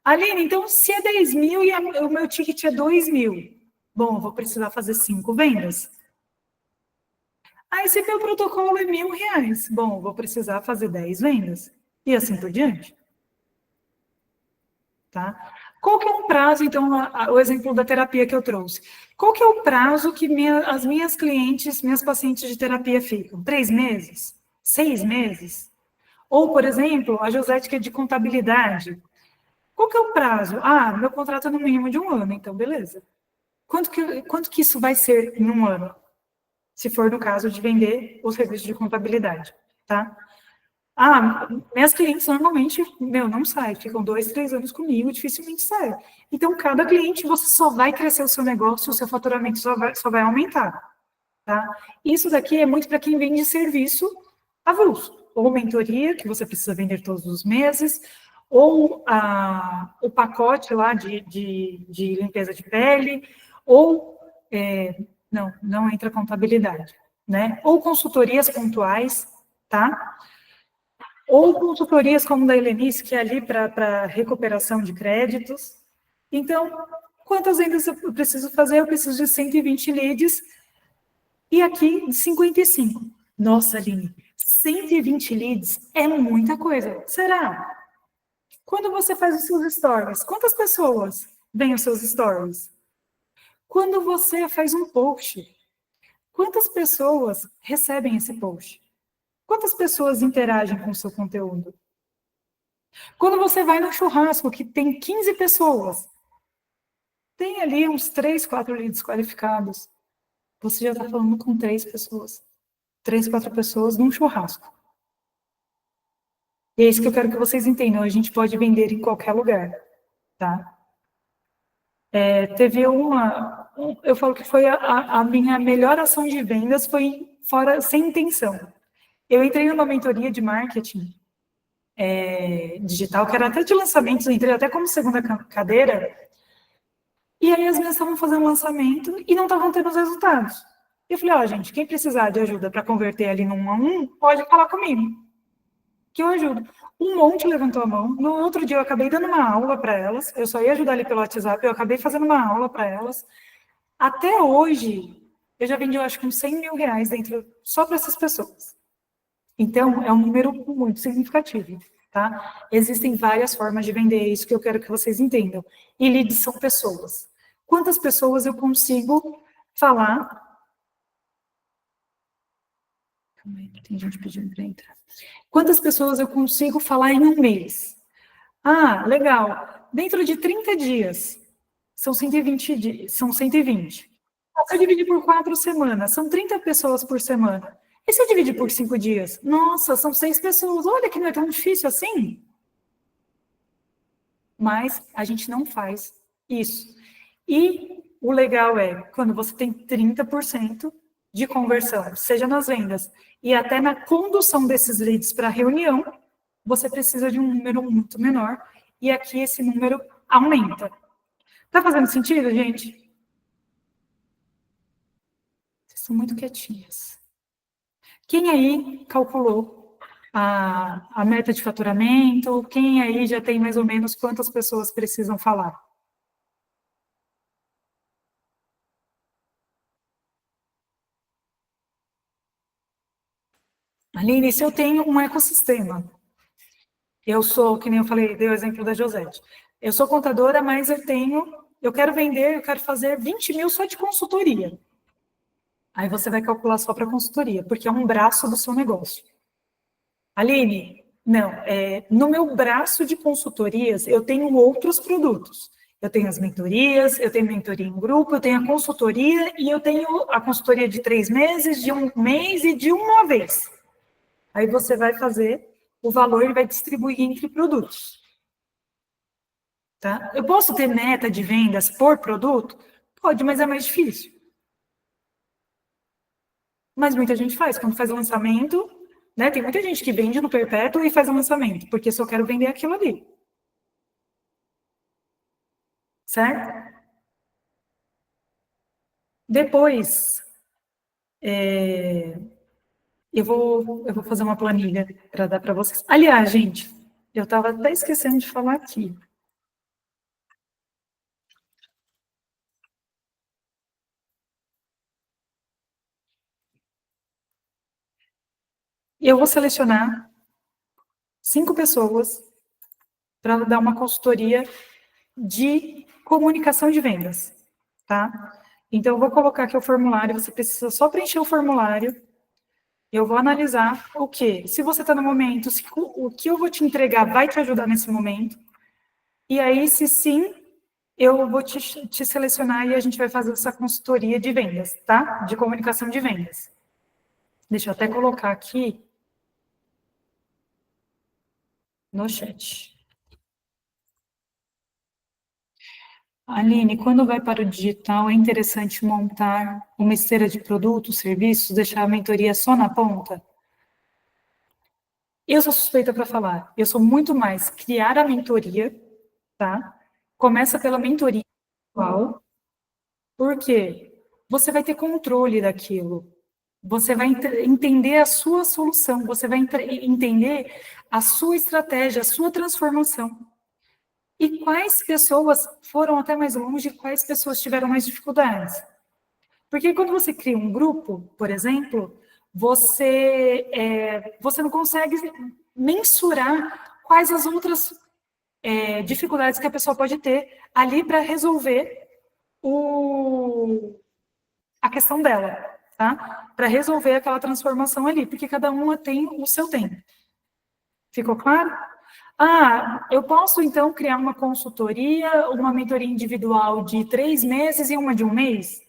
Speaker 1: Aline, então se é 10 mil e o meu ticket é 2 mil, bom, eu vou precisar fazer 5 vendas. Aí se meu protocolo é R$ 1.000, bom, eu vou precisar fazer 10 vendas. E assim por diante. Tá? Qual que é o prazo, então, o exemplo da terapia que eu trouxe? Qual que é o prazo que as minhas clientes, minhas pacientes de terapia ficam? 3 meses? 6 meses? Ou, por exemplo, a Josete, que é de contabilidade. Qual que é o prazo? Ah, meu contrato é no mínimo de 1 ano, então beleza. Quanto que isso vai ser em 1 ano? Se for no caso de vender o serviço de contabilidade, tá? Ah, minhas clientes normalmente, não saem, ficam 2, 3 anos comigo, dificilmente saem. Então, cada cliente, você só vai crescer o seu negócio, o seu faturamento só vai aumentar, tá? Isso daqui é muito para quem vende serviço avulso, ou mentoria, que você precisa vender todos os meses, ou o pacote lá de limpeza de pele, ou, não entra contabilidade, né? Ou consultorias pontuais, tá? Ou consultorias como da Helenice, que é ali para recuperação de créditos. Então, quantas vendas eu preciso fazer? Eu preciso de 120 leads e aqui de 55. Nossa, Aline, 120 leads é muita coisa. Será? Quando você faz os seus stories, quantas pessoas veem os seus stories? Quando você faz um post, quantas pessoas recebem esse post? Quantas pessoas interagem com o seu conteúdo? Quando você vai no churrasco que tem 15 pessoas, tem ali uns 3, 4 leads qualificados. Você já está falando com 3 pessoas. 3, 4 pessoas num churrasco. E é isso que eu quero que vocês entendam. A gente pode vender em qualquer lugar, tá? Teve eu falo que foi a minha melhor ação de vendas, foi fora, sem intenção. Eu entrei numa mentoria de marketing digital, que era até de lançamentos, eu entrei até como segunda cadeira, e aí as meninas estavam fazendo lançamento e não estavam tendo os resultados. Eu falei, gente, quem precisar de ajuda para converter ali no 1 a 1, pode falar comigo, que eu ajudo. Um monte levantou a mão. No outro dia eu acabei dando uma aula para elas, eu só ia ajudar ali pelo WhatsApp, eu acabei fazendo uma aula para elas. Até hoje, eu já vendi, eu acho que uns R$ 100.000 dentro, só para essas pessoas. Então, é um número muito significativo, tá? Existem várias formas de vender, é isso que eu quero que vocês entendam. E leads são pessoas. Quantas pessoas eu consigo falar? Tem gente pedindo para entrar. Quantas pessoas eu consigo falar em um mês? Ah, legal. Dentro de 30 dias, são 120 dias, são 120. Se eu dividir por 4 semanas, são 30 pessoas por semana. E se eu dividir por 5 dias? Nossa, são 6 pessoas. Olha que não é tão difícil assim. Mas a gente não faz isso. E o legal é, quando você tem 30% de conversão, seja nas vendas e até na condução desses leads para a reunião, você precisa de um número muito menor. E aqui esse número aumenta. Tá fazendo sentido, gente? Vocês são muito quietinhas. Quem aí calculou a meta de faturamento? Quem aí já tem mais ou menos quantas pessoas precisam falar? Aline, se eu tenho um ecossistema, eu sou, que nem eu falei, dei o exemplo da Josete, eu sou contadora, mas eu quero vender, eu quero fazer 20 mil só de consultoria. Aí você vai calcular só para consultoria, porque é um braço do seu negócio. Aline, não, no meu braço de consultorias, eu tenho outros produtos. Eu tenho as mentorias, eu tenho mentoria em grupo, eu tenho a consultoria e eu tenho a consultoria de 3 meses, de 1 mês e de uma vez. Aí você vai fazer o valor e vai distribuir entre produtos. Tá? Eu posso ter meta de vendas por produto? Pode, mas é mais difícil. Mas muita gente faz. Quando faz o lançamento, né? Tem muita gente que vende no perpétuo e faz o lançamento, porque só quero vender aquilo ali. Certo? Depois, eu vou fazer uma planilha para dar para vocês. Aliás, gente, eu estava até esquecendo de falar aqui. Eu vou selecionar 5 pessoas para dar uma consultoria de comunicação de vendas, tá? Então, eu vou colocar aqui o formulário, você precisa só preencher o formulário. Eu vou analisar o quê? Se você está no momento, se o que eu vou te entregar vai te ajudar nesse momento. E aí, se sim, eu vou te selecionar e a gente vai fazer essa consultoria de vendas, tá? De comunicação de vendas. Deixa eu até colocar aqui no chat. Aline, quando vai para o digital, é interessante montar uma esteira de produtos, serviços, deixar a mentoria só na ponta? Eu sou suspeita para falar. Eu sou muito mais criar a mentoria, tá? Começa pela mentoria atual, porque você vai ter controle daquilo. Você vai entender a sua solução, você vai entender a sua estratégia, a sua transformação. E quais pessoas foram até mais longe, quais pessoas tiveram mais dificuldades. Porque quando você cria um grupo, por exemplo, você não consegue mensurar quais as outras dificuldades que a pessoa pode ter ali para resolver a questão dela, tá? Para resolver aquela transformação ali, porque cada uma tem o seu tempo. Ficou claro? Ah, eu posso então criar uma consultoria, uma mentoria individual de 3 meses e uma de 1 mês?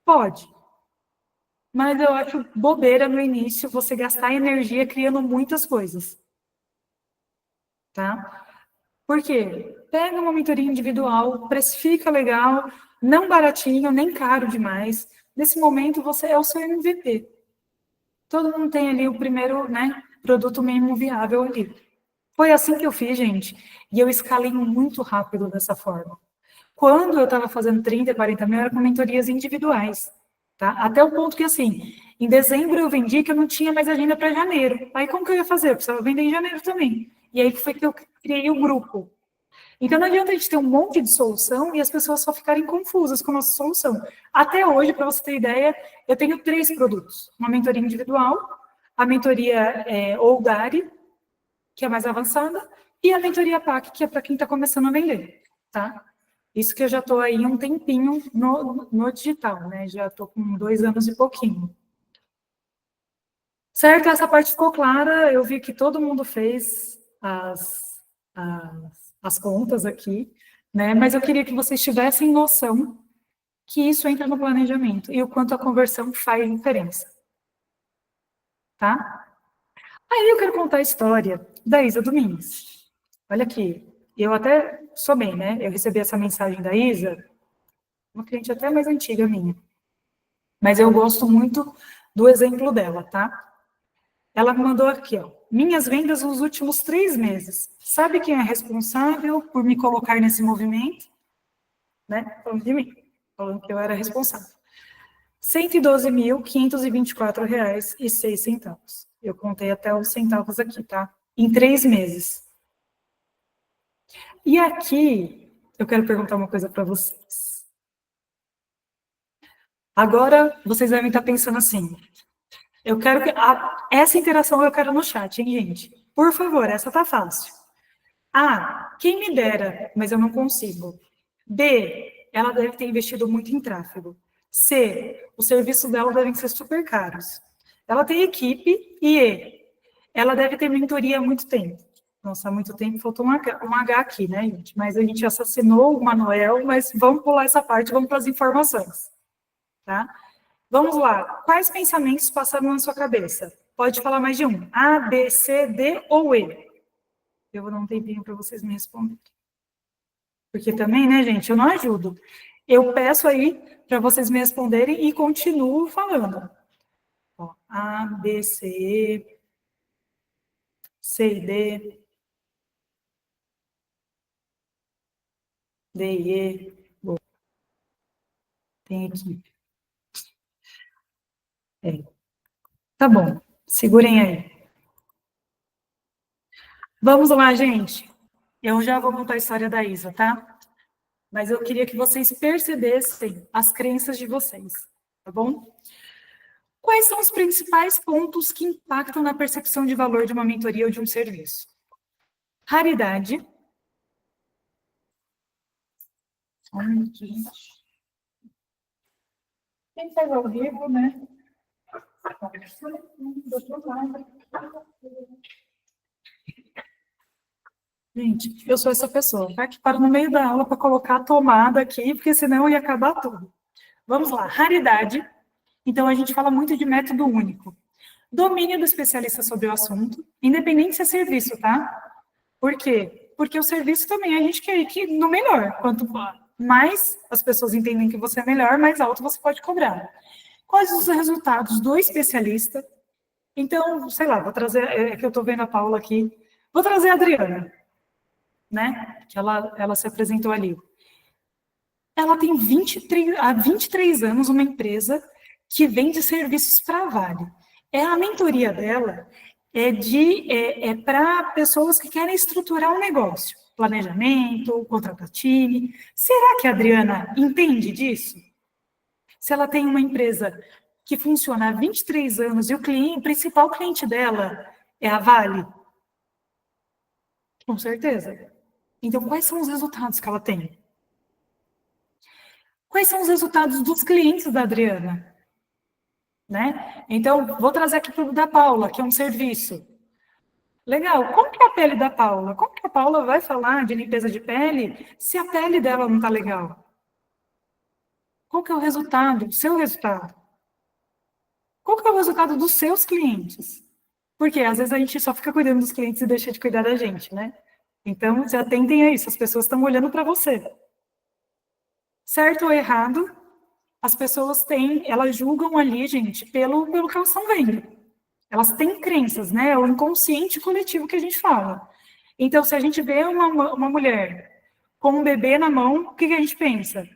Speaker 1: Pode. Mas eu acho bobeira no início você gastar energia criando muitas coisas. Tá? Por quê? Pega uma mentoria individual, precifica legal, não baratinho, nem caro demais. Nesse momento, você é o seu MVP. Todo mundo tem ali o primeiro, né, produto mínimo viável ali. Foi assim que eu fiz, gente. E eu escalei muito rápido dessa forma. Quando eu estava fazendo 30, 40 mil, era com mentorias individuais. Tá? Até o ponto que, assim, em dezembro eu vendi que eu não tinha mais agenda para janeiro. Aí como que eu ia fazer? Eu precisava vender em janeiro também. E aí foi que eu criei o grupo. Então não adianta a gente ter um monte de solução e as pessoas só ficarem confusas com a nossa solução. Até hoje, para você ter ideia, eu tenho 3 produtos. Uma mentoria individual, a mentoria Oldari, que é mais avançada, e a mentoria PAC, que é para quem está começando a vender. Tá? Isso que eu já estou aí um tempinho no digital, né? Já estou com 2 anos e pouquinho. Certo? Essa parte ficou clara. Eu vi que todo mundo fez as contas aqui, né? Mas eu queria que vocês tivessem noção que isso entra no planejamento e o quanto a conversão faz diferença. Tá? Aí eu quero contar a história da Isa Domingues. Olha aqui, eu até sou bem, né? Eu recebi essa mensagem da Isa, uma cliente até mais antiga minha. Mas eu gosto muito do exemplo dela, tá? Ela me mandou aqui, ó. Minhas vendas nos últimos 3 meses. Sabe quem é responsável por me colocar nesse movimento? Né? Falando de mim. Falando que eu era responsável. R$ 112.524,06. Eu contei até os centavos aqui, tá? Em 3 meses. E aqui, eu quero perguntar uma coisa para vocês. Agora, vocês devem estar pensando assim, eu quero que essa interação eu quero no chat, hein, gente? Por favor, essa tá fácil. A, quem me dera, mas eu não consigo. B, ela deve ter investido muito em tráfego. C, os serviços dela devem ser super caros. Ela tem equipe. E E, ela deve ter mentoria há muito tempo. Nossa, há muito tempo, faltou um H aqui, né, gente? Mas a gente assassinou o Manuel, mas vamos pular essa parte, vamos para as informações. Tá? Vamos lá. Quais pensamentos passaram na sua cabeça? Pode falar mais de um. A, B, C, D ou E? Eu vou dar um tempinho para vocês me responderem. Porque também, né, gente, eu não ajudo. Eu peço aí para vocês me responderem e continuo falando. Ó, A, B, C, E, C e D, D e E. Boa. Tem aqui. Tá bom, segurem aí. Vamos lá, gente. Eu já vou contar a história da Isa, tá? Mas eu queria que vocês percebessem as crenças de vocês, tá bom? Quais são os principais pontos que impactam na percepção de valor de uma mentoria ou de um serviço? Raridade. Só um minutinho. Quem faz ao vivo, né? Gente, eu sou essa pessoa, tá? Que para no meio da aula para colocar a tomada aqui, porque senão ia acabar tudo. Vamos lá, raridade. Então, a gente fala muito de método único. Domínio do especialista sobre o assunto, independente se é serviço, tá? Por quê? Porque o serviço também a gente quer ir que no melhor. Quanto mais as pessoas entendem que você é melhor, mais alto você pode cobrar. Quais os resultados do especialista? Então, sei lá, vou trazer, é que eu estou vendo a Paula aqui, vou trazer a Adriana, né? Que ela se apresentou ali. Ela tem há 23 anos uma empresa que vende serviços para a Vale. A mentoria dela é para pessoas que querem estruturar um negócio, planejamento, contratar time. Será que a Adriana entende disso? Se ela tem uma empresa que funciona há 23 anos e o principal cliente dela é a Vale? Com certeza. Então, quais são os resultados que ela tem? Quais são os resultados dos clientes da Adriana? Né? Então, vou trazer aqui para o da Paula, que é um serviço. Legal, como que é a pele da Paula? Como que a Paula vai falar de limpeza de pele se a pele dela não está legal? Qual que é o resultado, o seu resultado? Qual que é o resultado dos seus clientes? Porque às vezes a gente só fica cuidando dos clientes e deixa de cuidar da gente, né? Então, se atentem a isso, as pessoas estão olhando para você. Certo ou errado, as pessoas elas julgam ali, gente, pelo que elas estão vendo. Elas têm crenças, né? É o inconsciente coletivo que a gente fala. Então, se a gente vê uma mulher com um bebê na mão, o que a gente pensa?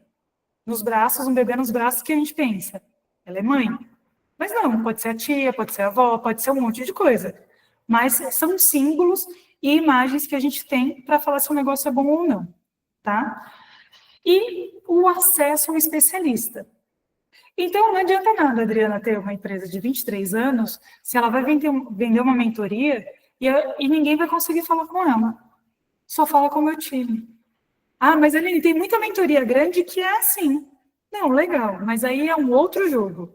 Speaker 1: Nos braços, um bebê nos braços, o que a gente pensa? Ela é mãe. Mas não, pode ser a tia, pode ser a avó, pode ser um monte de coisa. Mas são símbolos e imagens que a gente tem para falar se o negócio é bom ou não, tá? E o acesso ao especialista. Então, não adianta nada a Adriana ter uma empresa de 23 anos se ela vai vender uma mentoria e ninguém vai conseguir falar com ela. Só fala com o meu time. Ah, mas Aline, tem muita mentoria grande que é assim. Não, legal, mas aí é um outro jogo.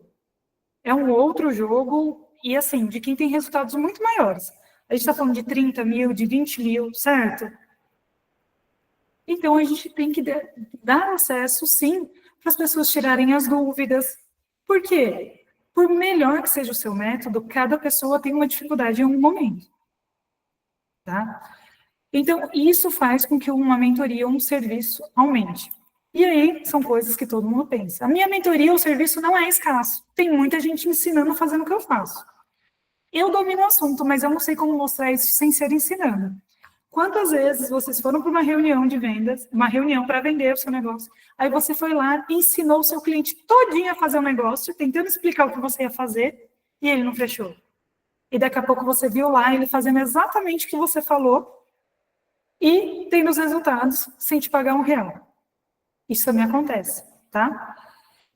Speaker 1: É um outro jogo e, assim, de quem tem resultados muito maiores. A gente está falando de 30 mil, de 20 mil, certo? Então, a gente tem que dar acesso, sim, para as pessoas tirarem as dúvidas. Por quê? Por melhor que seja o seu método, cada pessoa tem uma dificuldade em um momento. Tá? Então, isso faz com que uma mentoria ou um serviço aumente. E aí, são coisas que todo mundo pensa. A minha mentoria ou serviço não é escasso. Tem muita gente me ensinando fazendo o que eu faço. Eu domino o assunto, mas eu não sei como mostrar isso sem ser ensinando. Quantas vezes vocês foram para uma reunião de vendas, uma reunião para vender o seu negócio, aí você foi lá e ensinou o seu cliente todinho a fazer o negócio, tentando explicar o que você ia fazer, e ele não fechou. E daqui a pouco você viu lá ele fazendo exatamente o que você falou e tendo os resultados sem te pagar R$ 1. Isso também acontece, tá?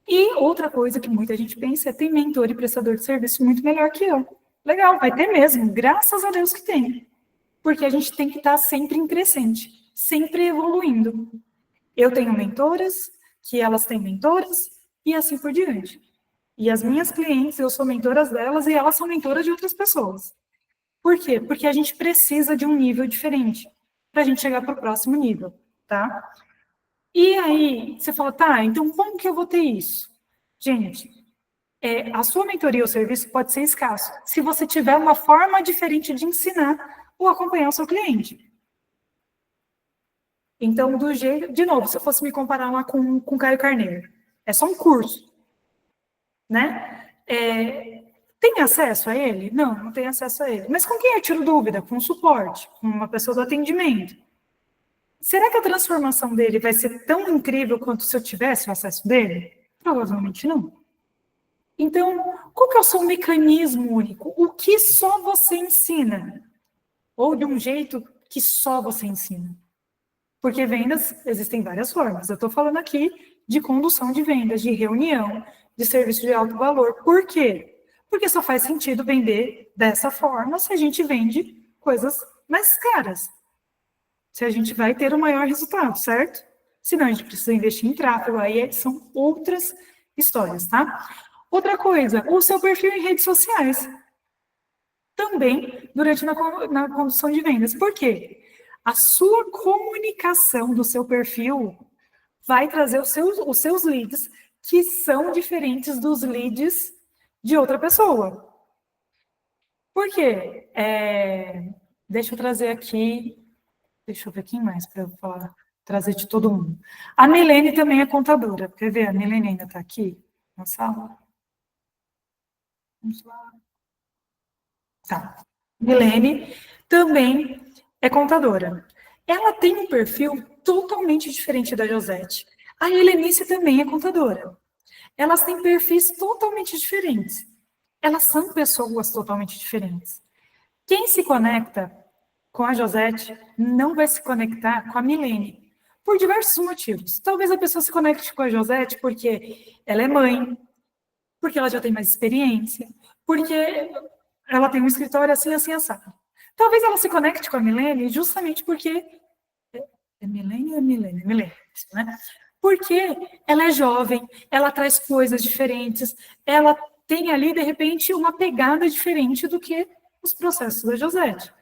Speaker 1: E outra coisa que muita gente pensa é tem mentor e prestador de serviço muito melhor que eu. Legal, vai ter mesmo, graças a Deus que tem. Porque a gente tem que estar sempre em crescente, sempre evoluindo. Eu tenho mentoras, que elas têm mentoras, e assim por diante. E as minhas clientes, eu sou mentoras delas, e elas são mentoras de outras pessoas. Por quê? Porque a gente precisa de um nível diferente, para a gente chegar para o próximo nível, tá? E aí, você fala, tá, então como que eu vou ter isso? Gente, a sua mentoria ou serviço pode ser escasso, se você tiver uma forma diferente de ensinar ou acompanhar o seu cliente. Então, de novo, se eu fosse me comparar lá com Caio Carneiro, é só um curso, né? Tem acesso a ele? Não, não tem acesso a ele. Mas com quem eu tiro dúvida? Com o suporte, com uma pessoa do atendimento. Será que a transformação dele vai ser tão incrível quanto se eu tivesse o acesso dele? Provavelmente não. Então, qual que é o seu mecanismo único? O que só você ensina? Ou de um jeito que só você ensina? Porque vendas, existem várias formas. Eu estou falando aqui de condução de vendas, de reunião, de serviço de alto valor. Por quê? Porque só faz sentido vender dessa forma se a gente vende coisas mais caras. Se a gente vai ter um maior resultado, certo? Senão a gente precisa investir em tráfego, aí são outras histórias, tá? Outra coisa, o seu perfil em redes sociais. Também durante na condução de vendas. Por quê? A sua comunicação do seu perfil vai trazer os seus leads, que são diferentes dos leads de outra pessoa. Por quê? Deixa eu trazer aqui, deixa eu ver quem mais para eu falar, trazer de todo mundo. A Milene também é contadora. Quer ver? A Milene ainda está aqui na sala? Vamos lá. Tá. Milene também é contadora. Ela tem um perfil totalmente diferente da Josete. A Helenice também é contadora. Elas têm perfis totalmente diferentes. Elas são pessoas totalmente diferentes. Quem se conecta com a Josete não vai se conectar com a Milene, por diversos motivos. Talvez a pessoa se conecte com a Josete porque ela é mãe, porque ela já tem mais experiência, porque ela tem um escritório assim, assim, assado. Talvez ela se conecte com a Milene justamente porque... É Milene ou é Milene? É Milene, né? Porque ela é jovem, ela traz coisas diferentes, ela tem ali, de repente, uma pegada diferente do que os processos da Josete.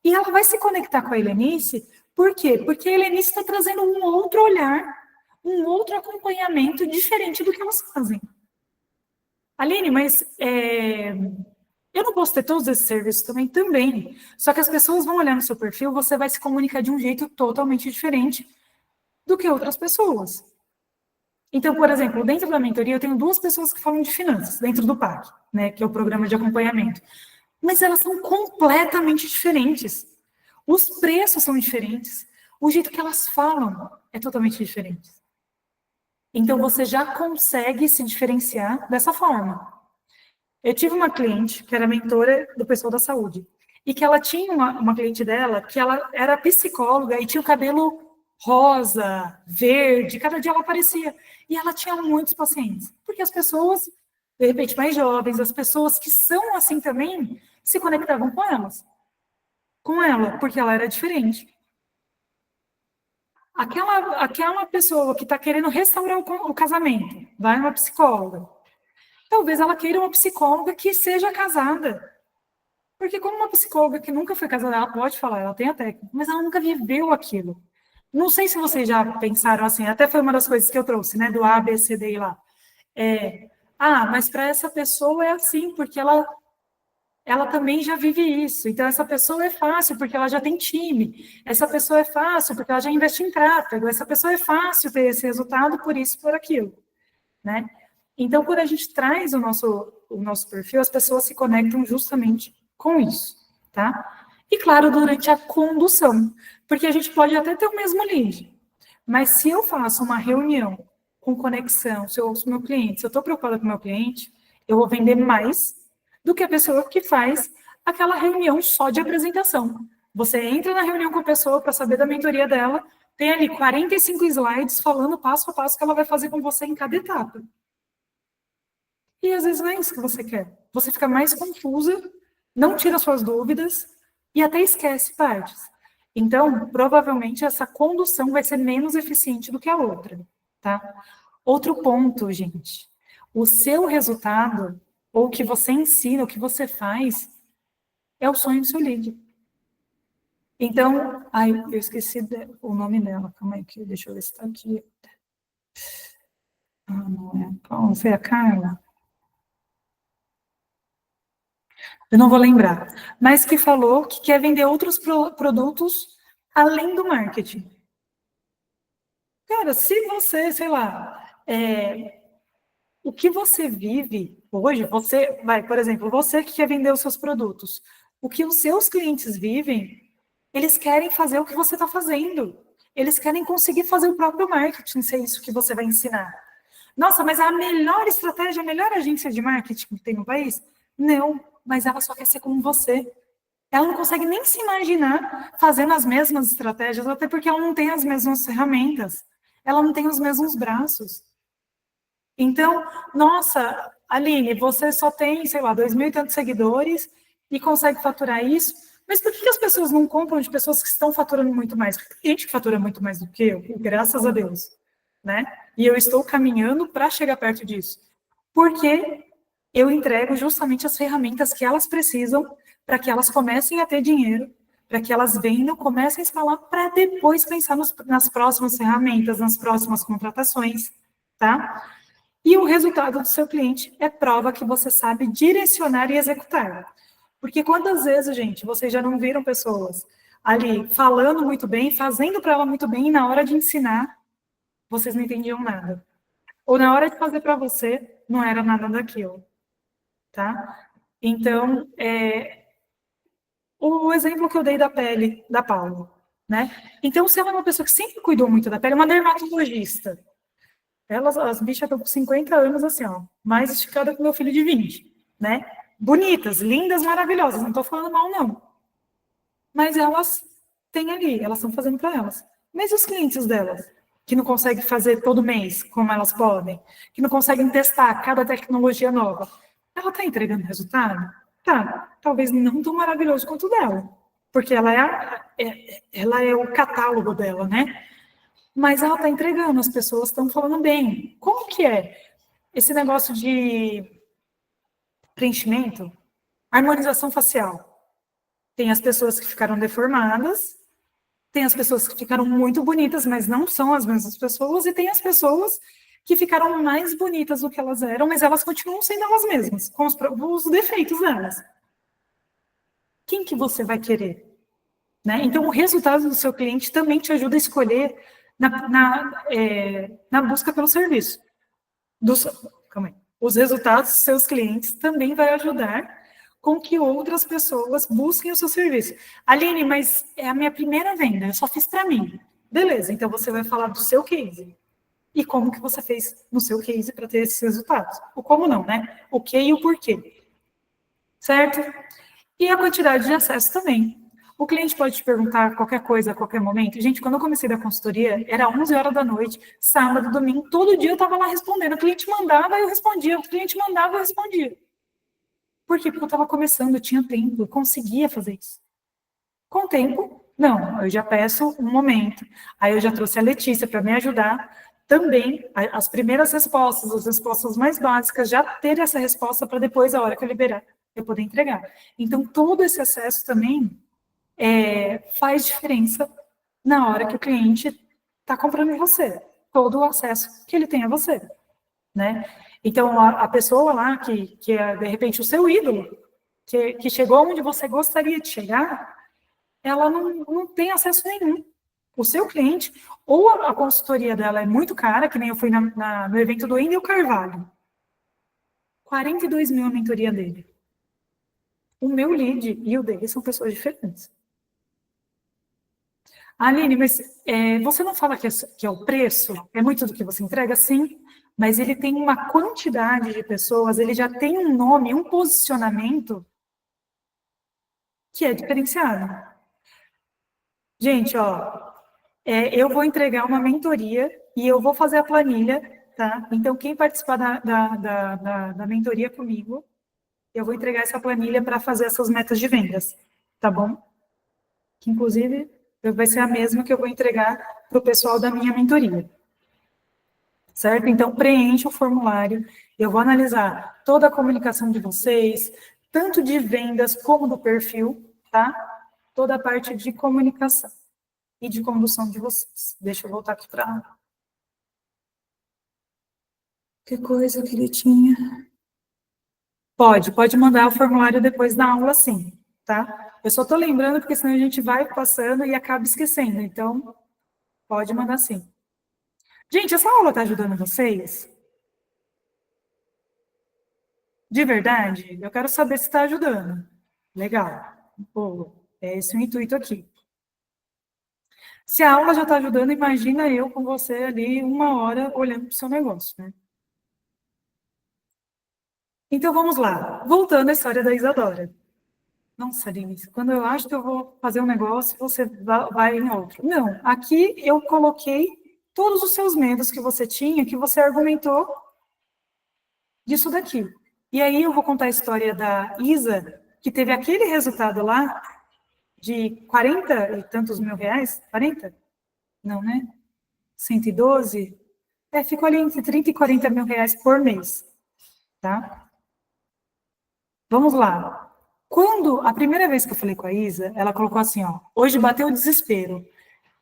Speaker 1: E ela vai se conectar com a Helenice, por quê? Porque a Helenice está trazendo um outro olhar, um outro acompanhamento diferente do que elas fazem. Aline, mas eu não posso ter todos esses serviços também? Também. Só que as pessoas vão olhar no seu perfil, você vai se comunicar de um jeito totalmente diferente do que outras pessoas. Então, por exemplo, dentro da mentoria, eu tenho 2 pessoas que falam de finanças, dentro do PAC, né, que é o programa de acompanhamento. Mas elas são completamente diferentes. Os preços são diferentes. O jeito que elas falam é totalmente diferente. Então, você já consegue se diferenciar dessa forma. Eu tive uma cliente que era mentora do pessoal da saúde, e que ela tinha uma cliente dela que ela era psicóloga e tinha o cabelo rosa, verde, cada dia ela aparecia. E ela tinha muitos pacientes, porque as pessoas, de repente, mais jovens, as pessoas que são assim também, se conectavam com ela, porque ela era diferente. Aquela pessoa que está querendo restaurar o casamento, vai uma psicóloga. Talvez ela queira uma psicóloga que seja casada. Porque como uma psicóloga que nunca foi casada, ela pode falar, ela tem a técnica, mas ela nunca viveu aquilo. Não sei se vocês já pensaram assim, até foi uma das coisas que eu trouxe, né, do A, B, C, D e lá. Mas para essa pessoa é assim, porque ela também já vive isso. Então, essa pessoa é fácil porque ela já tem time. Essa pessoa é fácil porque ela já investe em tráfego. Essa pessoa é fácil ter esse resultado por isso, por aquilo, né? Então, quando a gente traz o nosso perfil, as pessoas se conectam justamente com isso, tá? E, claro, durante a condução, porque a gente pode até ter o mesmo lead, mas se eu faço uma reunião com conexão, se eu ouço meu cliente, se eu estou preocupada com o meu cliente, eu vou vender mais do que a pessoa que faz aquela reunião só de apresentação. Você entra na reunião com a pessoa para saber da mentoria dela, tem ali 45 slides falando passo a passo que ela vai fazer com você em cada etapa. E às vezes não é isso que você quer. Você fica mais confusa, não tira suas dúvidas e até esquece partes. Então, provavelmente, essa condução vai ser menos eficiente do que a outra, tá? Outro ponto, gente. O seu resultado, ou o que você ensina, o que você faz, é o sonho do seu lead. Então, eu esqueci o nome dela. Calma aí, deixa eu ver se está aqui. Não é. Qual foi a Carla? Eu não vou lembrar, mas que falou que quer vender outros produtos além do marketing. Cara, se você, sei lá, o que você vive hoje, por exemplo, você que quer vender os seus produtos, o que os seus clientes vivem, eles querem fazer o que você está fazendo. Eles querem conseguir fazer o próprio marketing, se é isso que você vai ensinar. Nossa, mas a melhor estratégia, a melhor agência de marketing que tem no país? Não, mas ela só quer ser como você. Ela não consegue nem se imaginar fazendo as mesmas estratégias, até porque ela não tem as mesmas ferramentas. Ela não tem os mesmos braços. Então, nossa, Aline, você só tem, sei lá, 2.000 e tantos seguidores e consegue faturar isso, mas por que as pessoas não compram de pessoas que estão faturando muito mais? Porque tem gente que fatura muito mais do que eu, graças a Deus, né? E eu estou caminhando para chegar perto disso. Porque eu entrego justamente as ferramentas que elas precisam para que elas comecem a ter dinheiro, para que elas vendam, comecem a escalar, para depois pensar nas próximas ferramentas, nas próximas contratações, tá? E o resultado do seu cliente é prova que você sabe direcionar e executar. Porque quantas vezes, gente, vocês já não viram pessoas ali falando muito bem, fazendo para ela muito bem, e na hora de ensinar, vocês não entendiam nada. Ou na hora de fazer para você, não era nada daquilo, tá? Então, o exemplo que eu dei da pele da Paula, né? Então, se ela é uma pessoa que sempre cuidou muito da pele, uma dermatologista, as bichas estão com 50 anos, assim, ó, mais esticada que meu filho de 20, né? Bonitas, lindas, maravilhosas, não estou falando mal, não. Mas elas têm ali, elas estão fazendo para elas. Mas os clientes delas, que não conseguem fazer todo mês, como elas podem, que não conseguem testar cada tecnologia nova, ela está entregando resultado? Tá, talvez não tão maravilhoso quanto o dela, porque ela é o catálogo dela, né? Mas ela está entregando, as pessoas estão falando bem. Como que é esse negócio de preenchimento? Harmonização facial. Tem as pessoas que ficaram deformadas, tem as pessoas que ficaram muito bonitas, mas não são as mesmas pessoas, e tem as pessoas que ficaram mais bonitas do que elas eram, mas elas continuam sendo elas mesmas, com os defeitos delas. Quem que você vai querer? Né? Então, o resultado do seu cliente também te ajuda a escolher na busca pelo serviço. Calma aí. Os resultados dos seus clientes também vai ajudar com que outras pessoas busquem o seu serviço. Aline, mas é a minha primeira venda, eu só fiz para mim. Beleza, então você vai falar do seu case. E como que você fez no seu case para ter esses resultados. O como não, né? O que e o porquê. Certo? E a quantidade de acesso também. O cliente pode te perguntar qualquer coisa a qualquer momento. Gente, quando eu comecei da consultoria, era 11 horas da noite, sábado, domingo, todo dia eu estava lá respondendo. O cliente mandava, eu respondia. O cliente mandava, eu respondia. Por quê? Porque eu estava começando, eu tinha tempo, eu conseguia fazer isso. Com o tempo, não, eu já peço um momento. Aí eu já trouxe a Letícia para me ajudar também, as primeiras respostas, as respostas mais básicas, já ter essa resposta para depois, a hora que eu liberar, eu poder entregar. Então, todo esse acesso também faz diferença na hora que o cliente está comprando em você. Todo o acesso que ele tem a você, né? Então, a pessoa lá que é, de repente, o seu ídolo, que chegou onde você gostaria de chegar, ela não tem acesso nenhum. O seu cliente, ou a consultoria dela é muito cara, que nem eu fui no evento do Wendel Carvalho. 42 mil a mentoria dele. O meu lead e o dele são pessoas diferentes. Aline, mas você não fala que é o preço? É muito do que você entrega? Sim, mas ele tem uma quantidade de pessoas, ele já tem um nome, um posicionamento que é diferenciado. Gente, ó, eu vou entregar uma mentoria e eu vou fazer a planilha, tá? Então, quem participar da mentoria comigo, eu vou entregar essa planilha para fazer essas metas de vendas, tá bom? Que, inclusive, vai ser a mesma que eu vou entregar para o pessoal da minha mentoria. Certo? Então, preencha o formulário, eu vou analisar toda a comunicação de vocês, tanto de vendas como do perfil, tá? Toda a parte de comunicação e de condução de vocês. Deixa eu voltar aqui para... Que coisa que ele tinha. Pode mandar o formulário depois da aula, sim, tá? Eu só estou lembrando, porque senão a gente vai passando e acaba esquecendo. Então, pode mandar sim. Gente, essa aula está ajudando vocês? De verdade, eu quero saber se está ajudando. Legal. Pô, é esse o intuito aqui. Se a aula já está ajudando, imagina eu com você ali 1 hora olhando para o seu negócio, né? Então vamos lá. Voltando à história da Isadora. Nossa, Denise, quando eu acho que eu vou fazer um negócio, você vai em outro. Não, aqui eu coloquei todos os seus medos que você tinha, que você argumentou disso daqui. E aí eu vou contar a história da Isa, que teve aquele resultado lá de 40 e tantos mil reais. 40? Não, né? 112? Ficou ali entre 30 e 40 mil reais por mês, tá? Vamos lá. Quando, a primeira vez que eu falei com a Isa, ela colocou assim, ó, hoje bateu o desespero.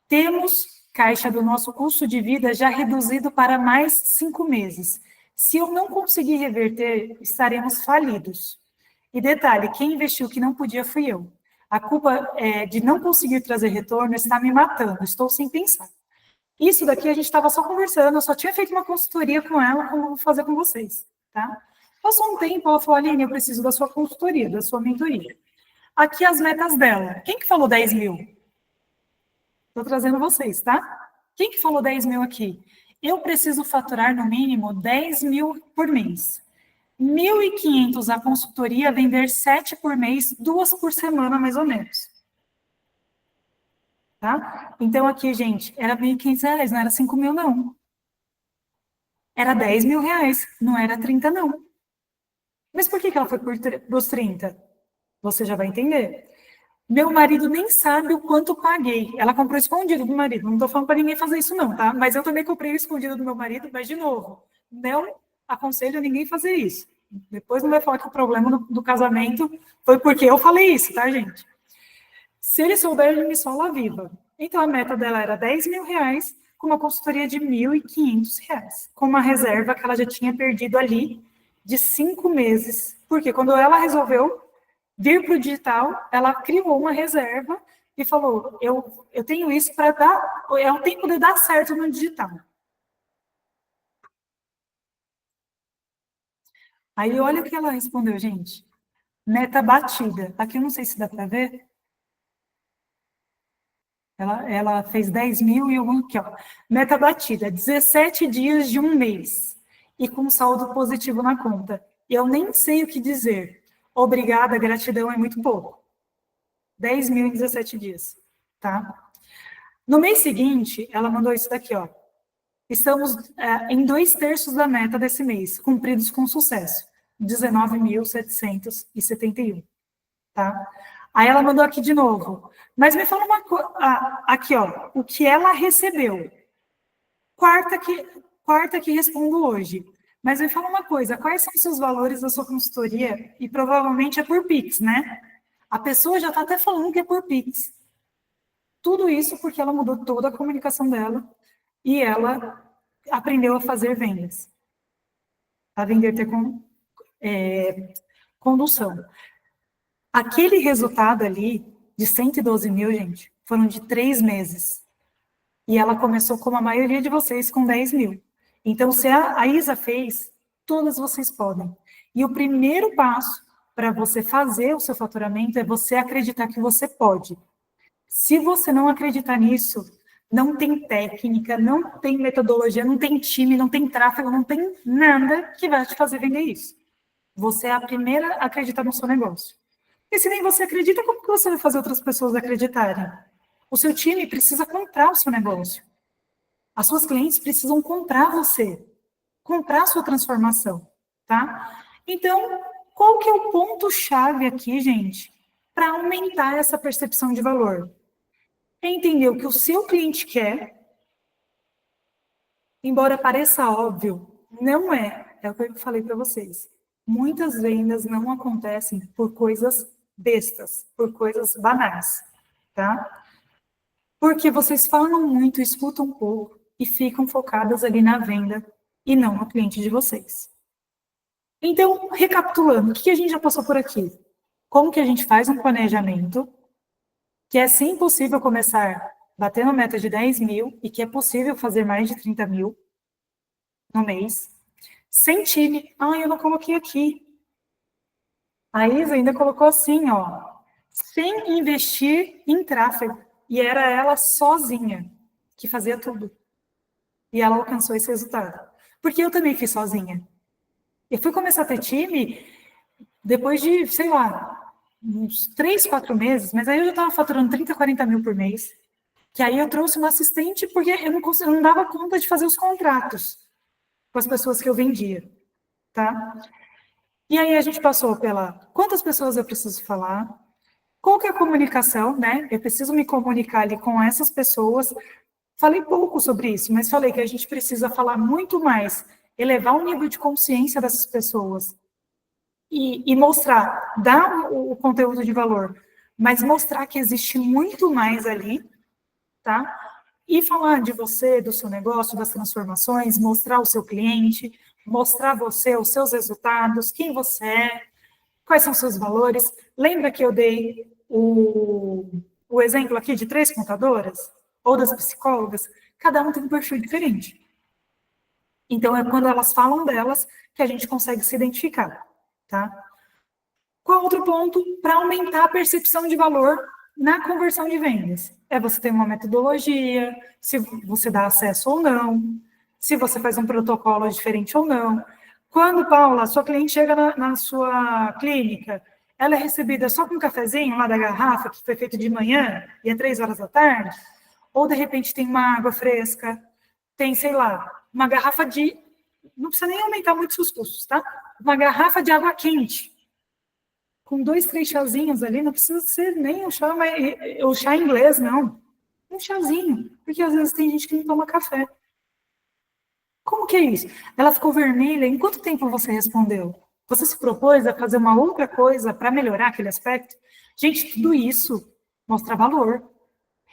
Speaker 1: Temos caixa do nosso custo de vida já reduzido para mais 5 meses. Se eu não conseguir reverter, estaremos falidos. E detalhe, quem investiu que não podia fui eu. A culpa de não conseguir trazer retorno está me matando, estou sem pensar. Isso daqui a gente estava só conversando, eu só tinha feito uma consultoria com ela, como eu vou fazer com vocês, tá? Passou um tempo, ela falou, Aline, eu preciso da sua consultoria, da sua mentoria. Aqui as metas dela. Quem que falou 10 mil? Estou trazendo vocês, tá? Quem que falou 10 mil aqui? Eu preciso faturar no mínimo 10 mil por mês. 1.500 a consultoria, vender 7 por mês, 2 por semana, mais ou menos. Tá? Então, aqui, gente, era 1.500 reais, não era 5 mil, não. Era 10 mil reais, não era 30, não. Mas por que ela foi os 30? Você já vai entender. Meu marido nem sabe o quanto paguei. Ela comprou escondido do marido. Não estou falando para ninguém fazer isso, não, tá? Mas eu também comprei o escondido do meu marido, mas, de novo, não aconselho ninguém fazer isso. Depois não vai falar que o problema do casamento foi porque eu falei isso, tá, gente? Se ele souber, ele me sola viva. Então, a meta dela era 10 mil reais, com uma consultoria de 1.500 reais, com uma reserva que ela já tinha perdido ali de 5 meses. Porque quando ela resolveu vir para o digital, ela criou uma reserva e falou, eu tenho isso para dar, é o tempo de dar certo no digital. Aí olha o que ela respondeu, gente. Meta batida. Aqui eu não sei se dá para ver. Ela fez 10 mil e eu aqui, ó. Meta batida, 17 dias de um mês. E com saldo positivo na conta. Eu nem sei o que dizer. Obrigada, gratidão é muito pouco. 10 mil em 17 dias, tá? No mês seguinte, ela mandou isso daqui, ó. Estamos em 2/3 da meta desse mês, cumpridos com sucesso. 19.771, tá? Aí ela mandou aqui de novo. Mas me fala uma coisa. Aqui, ó. O que ela recebeu. Quarta que respondo hoje. Mas me fala uma coisa. Quais são os seus valores da sua consultoria? E provavelmente é por Pix, né? A pessoa já está até falando que é por Pix. Tudo isso porque ela mudou toda a comunicação dela e ela aprendeu a fazer vendas. A vender ter condução. Aquele resultado ali, de 112 mil, gente, foram de 3 meses. E ela começou, como a maioria de vocês, com 10 mil. Então, se a Isa fez, todas vocês podem. E o primeiro passo para você fazer o seu faturamento é você acreditar que você pode. Se você não acreditar nisso, não tem técnica, não tem metodologia, não tem time, não tem tráfego, não tem nada que vai te fazer vender isso. Você é a primeira a acreditar no seu negócio. E se nem você acredita, como que você vai fazer outras pessoas acreditarem? O seu time precisa comprar o seu negócio. As suas clientes precisam comprar você, comprar a sua transformação, tá? Então, qual que é o ponto-chave aqui, gente, para aumentar essa percepção de valor? É entender o que o seu cliente quer, embora pareça óbvio, não é. É o que eu falei para vocês. Muitas vendas não acontecem por coisas bestas, por coisas banais, tá? Porque vocês falam muito, escutam pouco e ficam focadas ali na venda e não no cliente de vocês. Então, recapitulando, o que a gente já passou por aqui? Como que a gente faz um planejamento que é sim possível começar batendo meta de 10 mil e que é possível fazer mais de 30 mil no mês, sem time. Eu não coloquei aqui. A Isa ainda colocou assim, ó, sem investir em tráfego. E era ela sozinha que fazia tudo. E ela alcançou esse resultado. Porque eu também fiz sozinha. Eu fui começar a ter time depois de, sei lá, uns 3, 4 meses, mas aí eu já estava faturando 30, 40 mil por mês. Que aí eu trouxe uma assistente porque eu não dava conta de fazer os contratos com as pessoas que eu vendia, tá? E aí a gente passou pela quantas pessoas eu preciso falar, qual que é a comunicação, né? Eu preciso me comunicar ali com essas pessoas. Falei pouco sobre isso, mas falei que a gente precisa falar muito mais, elevar o nível de consciência dessas pessoas e mostrar, dar o conteúdo de valor, mas mostrar que existe muito mais ali, tá? E falar de você, do seu negócio, das transformações, mostrar o seu cliente, mostrar você, os seus resultados, quem você é, quais são os seus valores. Lembra que eu dei o exemplo aqui de 3 contadoras? Ou das psicólogas? Cada um tem um perfil diferente. Então, é quando elas falam delas que a gente consegue se identificar, tá? Qual outro ponto para aumentar a percepção de valor na conversão de vendas? É você ter uma metodologia, se você dá acesso ou não, se você faz um protocolo diferente ou não. Quando, Paula, a sua cliente chega na sua clínica, ela é recebida só com um cafezinho lá da garrafa, que foi feito de manhã e é 3 horas da tarde, ou de repente tem uma água fresca, tem, sei lá, uma garrafa de... Não precisa nem aumentar muito os custos, tá? Uma garrafa de água quente, com 2, 3 chazinhos ali, não precisa ser nem o chá inglês, não. Um chazinho, porque às vezes tem gente que não toma café. Como que é isso? Ela ficou vermelha, em quanto tempo você respondeu? Você se propôs a fazer uma outra coisa para melhorar aquele aspecto? Gente, tudo isso mostra valor.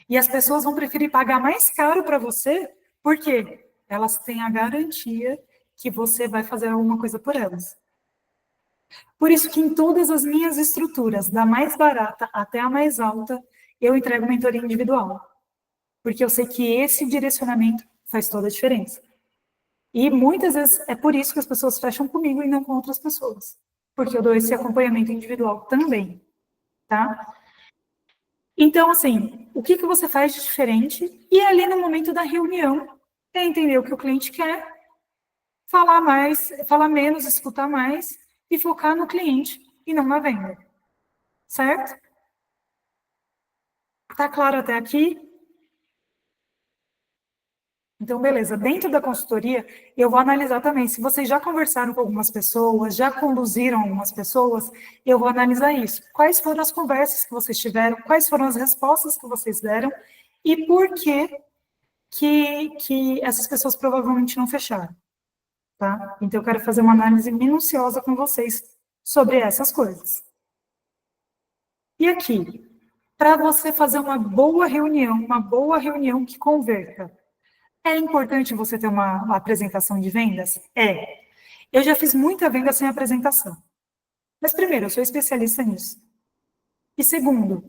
Speaker 1: E as pessoas vão preferir pagar mais caro para você, porque elas têm a garantia que você vai fazer alguma coisa por elas. Por isso que em todas as minhas estruturas, da mais barata até a mais alta, eu entrego mentoria individual. Porque eu sei que esse direcionamento faz toda a diferença. E muitas vezes é por isso que as pessoas fecham comigo e não com outras pessoas. Porque eu dou esse acompanhamento individual também, tá? Então, assim, o que você faz de diferente? E ali no momento da reunião, é entender o que o cliente quer, falar mais, falar menos, escutar mais e focar no cliente e não na venda. Certo? Tá claro até aqui? Então, beleza. Dentro da consultoria, eu vou analisar também. Se vocês já conversaram com algumas pessoas, já conduziram algumas pessoas, eu vou analisar isso. Quais foram as conversas que vocês tiveram? Quais foram as respostas que vocês deram? E por que essas pessoas provavelmente não fecharam? Tá? Então, eu quero fazer uma análise minuciosa com vocês sobre essas coisas. E aqui, para você fazer uma boa reunião que converta, é importante você ter uma apresentação de vendas? É. Eu já fiz muita venda sem apresentação. Mas, primeiro, eu sou especialista nisso. E, segundo,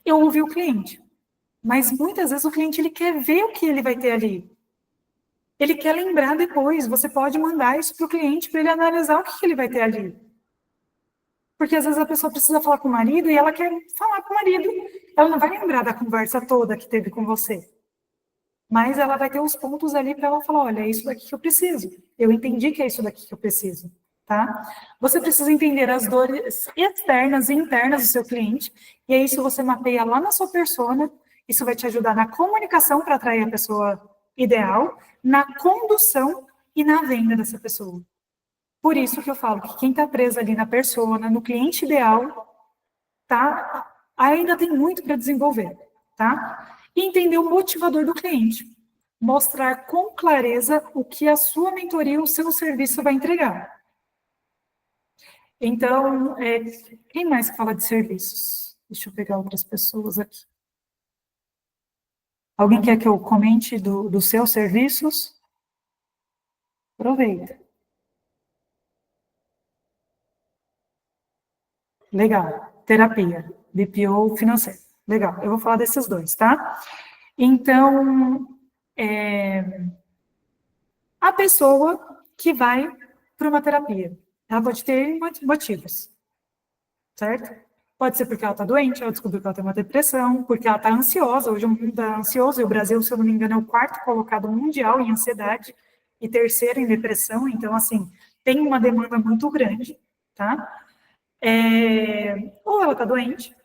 Speaker 1: eu ouvi o cliente. Mas, muitas vezes, o cliente ele quer ver o que ele vai ter ali. Ele quer lembrar depois. Você pode mandar isso para o cliente para ele analisar o que ele vai ter ali. Porque, às vezes, a pessoa precisa falar com o marido e ela quer falar com o marido. Ela não vai lembrar da conversa toda que teve com você. Mas ela vai ter os pontos ali para ela falar, olha, é isso daqui que eu preciso. Eu entendi que é isso daqui que eu preciso, tá? Você precisa entender as dores externas e internas do seu cliente, e aí isso você mapeia lá na sua persona, isso vai te ajudar na comunicação para atrair a pessoa ideal, na condução e na venda dessa pessoa. Por isso que eu falo que quem está preso ali na persona, no cliente ideal, tá? Ainda tem muito para desenvolver, tá? E entender o motivador do cliente. Mostrar com clareza o que a sua mentoria, o seu serviço vai entregar. Então, quem mais fala de serviços? Deixa eu pegar outras pessoas aqui. Alguém quer que eu comente dos seus serviços? Aproveita. Legal. Terapia. BPO financeiro. Legal. Eu vou falar desses dois, tá? Então, a pessoa que vai para uma terapia. Ela pode ter motivos, certo? Pode ser porque ela está doente, ela descobriu que ela tem uma depressão, porque ela está ansiosa. Hoje o mundo está ansioso e o Brasil, se eu não me engano, é o quarto colocado mundial em ansiedade e terceiro em depressão. Então, assim, tem uma demanda muito grande, tá? Ou ela está doente,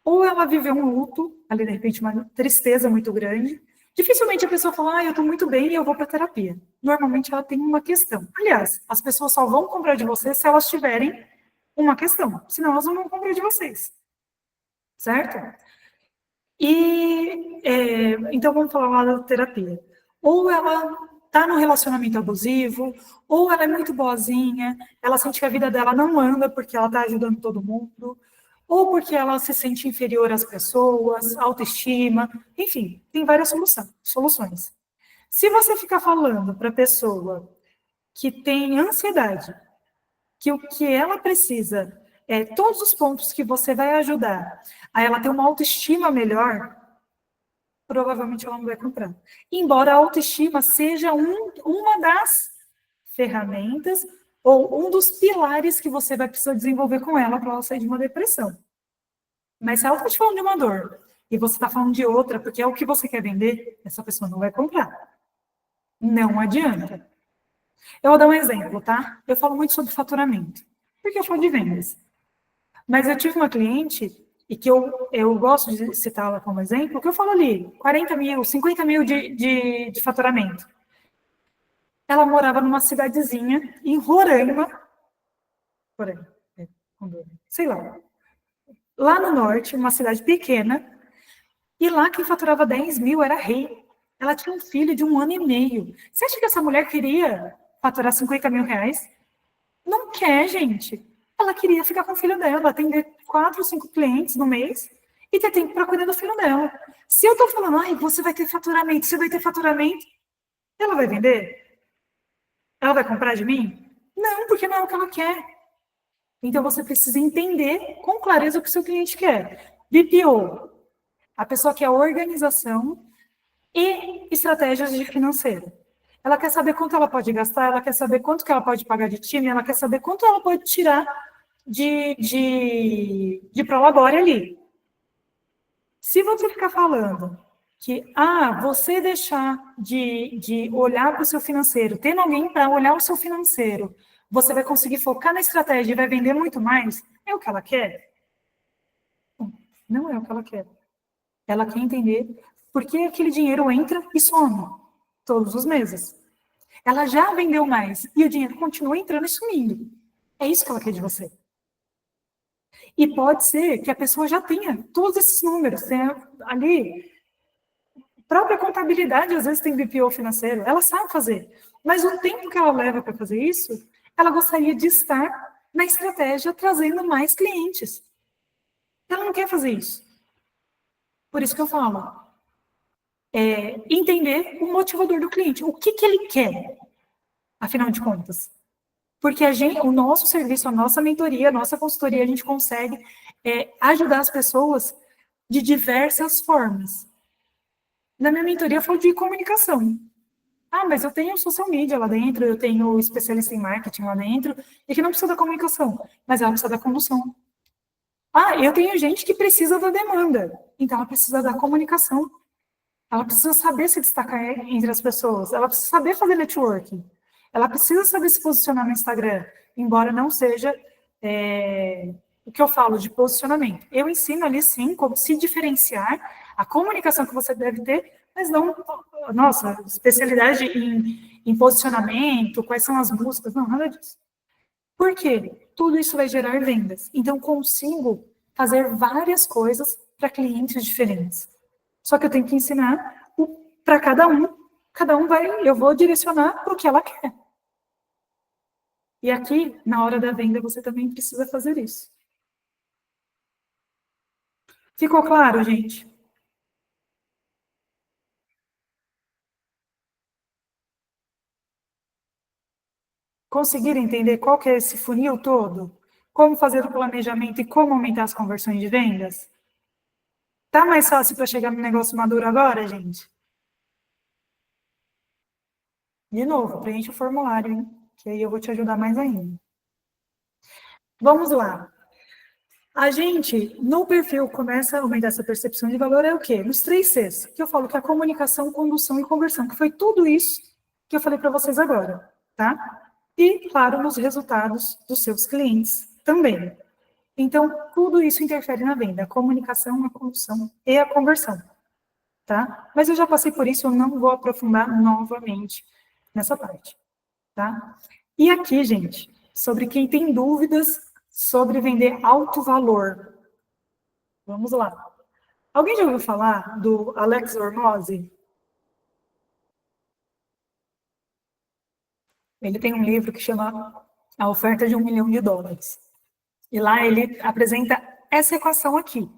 Speaker 1: ou ela viveu um luto, ali de repente uma tristeza muito grande. Dificilmente a pessoa fala, eu estou muito bem e eu vou para terapia. Normalmente ela tem uma questão. Aliás, as pessoas só vão comprar de você se elas tiverem uma questão, senão elas não vão comprar de vocês, certo? Então vamos falar lá da terapia. Ou ela está num relacionamento abusivo, ou ela é muito boazinha, ela sente que a vida dela não anda porque ela está ajudando todo mundo, ou porque ela se sente inferior às pessoas, autoestima, enfim, tem várias soluções. Se você ficar falando para a pessoa que tem ansiedade, que o que ela precisa é todos os pontos que você vai ajudar a ela ter uma autoestima melhor, provavelmente ela não vai comprar. Embora a autoestima seja uma das ferramentas ou um dos pilares que você vai precisar desenvolver com ela para ela sair de uma depressão. Mas se ela está te falando de uma dor e você está falando de outra, porque é o que você quer vender, essa pessoa não vai comprar. Não adianta. Eu vou dar um exemplo, tá? Eu falo muito sobre faturamento, porque eu falo de vendas. Mas eu tive uma cliente, e que eu gosto de citá-la como exemplo, que eu falo ali, 40 mil, 50 mil de faturamento. Ela morava numa cidadezinha, em Roraima, sei lá no norte, uma cidade pequena, e lá quem faturava 10 mil era rei. Ela tinha um filho de 1 ano e meio. Você acha que essa mulher queria faturar 50 mil reais? Não quer, gente. Ela queria ficar com o filho dela, atender 4 ou 5 clientes no mês e ter tempo para cuidar do filho dela. Se eu estou falando, você vai ter faturamento, você vai ter faturamento, ela vai vender? Ela vai comprar de mim? Não, porque não é o que ela quer. Então você precisa entender com clareza o que o seu cliente quer. BPO, a pessoa quer organização e estratégias de financeiro. Ela quer saber quanto ela pode gastar, ela quer saber quanto que ela pode pagar de time, ela quer saber quanto ela pode tirar de prolabore ali. Se você ficar falando que, você deixar de olhar para o seu financeiro, tendo alguém para olhar o seu financeiro, você vai conseguir focar na estratégia e vai vender muito mais, é o que ela quer? Não é o que ela quer. Ela quer entender por que aquele dinheiro entra e some todos os meses. Ela já vendeu mais e o dinheiro continua entrando e sumindo. É isso que ela quer de você. E pode ser que a pessoa já tenha todos esses números, tenha ali. A própria contabilidade, às vezes, tem BPO financeiro, ela sabe fazer. Mas o tempo que ela leva para fazer isso, ela gostaria de estar na estratégia trazendo mais clientes. Ela não quer fazer isso. Por isso que eu falo, entender o motivador do cliente. O que ele quer, afinal de contas? Porque o nosso serviço, a nossa mentoria, a nossa consultoria, a gente consegue ajudar as pessoas de diversas formas. Na minha mentoria, eu falo de comunicação. Mas eu tenho social media lá dentro, eu tenho especialista em marketing lá dentro, e que não precisa da comunicação, mas ela precisa da condução. Eu tenho gente que precisa da demanda, então ela precisa da comunicação. Ela precisa saber se destacar entre as pessoas, ela precisa saber fazer networking, ela precisa saber se posicionar no Instagram, embora não seja o que eu falo de posicionamento. Eu ensino ali, sim, como se diferenciar, a comunicação que você deve ter, mas não, nossa, especialidade em posicionamento, quais são as músicas, não, nada disso. Por quê? Tudo isso vai gerar vendas. Então, consigo fazer várias coisas para clientes diferentes. Só que eu tenho que ensinar para cada um eu vou direcionar para o que ela quer. E aqui, na hora da venda, você também precisa fazer isso. Ficou claro, gente? Conseguiram entender qual que é esse funil todo? Como fazer o planejamento e como aumentar as conversões de vendas? Tá mais fácil para chegar no negócio maduro agora, gente? De novo, preenche o formulário, hein? Que aí eu vou te ajudar mais ainda. Vamos lá. A gente, no perfil, começa a aumentar essa percepção de valor, é o quê? Nos 3 Cs, que eu falo que é a comunicação, condução e conversão, que foi tudo isso que eu falei para vocês agora, tá? E, claro, nos resultados dos seus clientes também. Então, tudo isso interfere na venda, a comunicação, a condução e a conversão, tá? Mas eu já passei por isso, eu não vou aprofundar novamente nessa parte, tá? E aqui, gente, sobre quem tem dúvidas sobre vender alto valor. Vamos lá. Alguém já ouviu falar do Alex Hormozzi? Ele tem um livro que chama A Oferta de $1 Milhão. E lá ele apresenta essa equação aqui,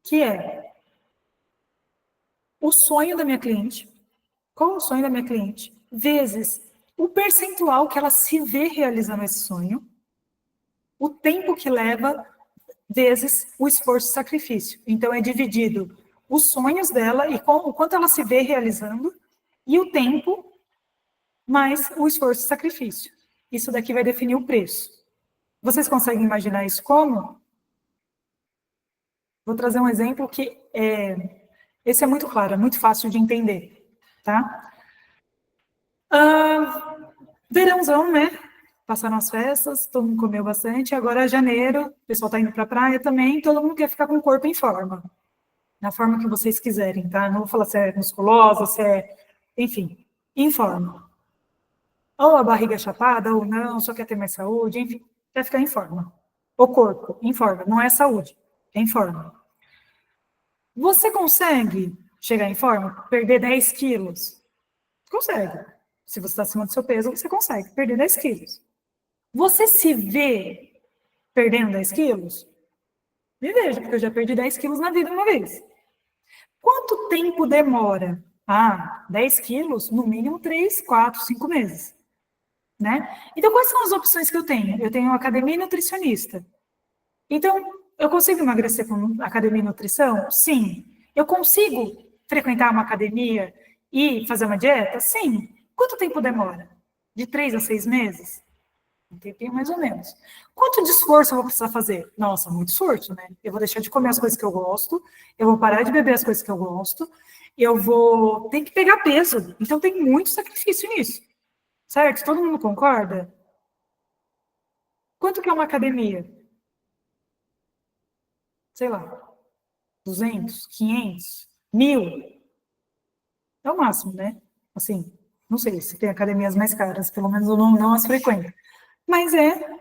Speaker 1: que é o sonho da minha cliente, qual é o sonho da minha cliente, vezes o percentual que ela se vê realizando esse sonho, o tempo que leva, vezes o esforço e sacrifício. Então, é dividido os sonhos dela e o quanto ela se vê realizando, e o tempo mais o esforço e sacrifício. Isso daqui vai definir o preço. Vocês conseguem imaginar isso como? Vou trazer um exemplo que esse é muito claro, é muito fácil de entender, tá? Verãozão, né? Passaram as festas, todo mundo comeu bastante, agora é janeiro, o pessoal tá indo pra praia também, todo mundo quer ficar com o corpo em forma, na forma que vocês quiserem, tá? Não vou falar se é musculosa, se é, enfim, em forma. Ou a barriga chapada, ou não, só quer ter mais saúde, enfim, quer ficar em forma. O corpo, em forma, não é saúde, é em forma. Você consegue chegar em forma, perder 10 quilos? Consegue. Se você está acima do seu peso, você consegue perder 10 quilos. Você se vê perdendo 10 quilos? Me vejo, porque eu já perdi 10 quilos na vida uma vez. Quanto tempo demora? 10 quilos, no mínimo 3, 4, 5 meses. Né? Então, quais são as opções que eu tenho? Eu tenho academia e nutricionista. Então, eu consigo emagrecer com academia e nutrição? Sim. Eu consigo frequentar uma academia e fazer uma dieta? Sim. Quanto tempo demora? De 3 a 6 meses? Um tempinho mais ou menos. Quanto de esforço eu vou precisar fazer? Nossa, muito esforço, né? Eu vou deixar de comer as coisas que eu gosto, eu vou parar de beber as coisas que eu gosto, eu vou ter que pegar peso. Então, tem muito sacrifício nisso. Certo? Todo mundo concorda? Quanto que é uma academia? Sei lá, 200, 500, 1.000? É o máximo, né? Assim, não sei se tem academias mais caras, pelo menos eu não as frequento. Mas é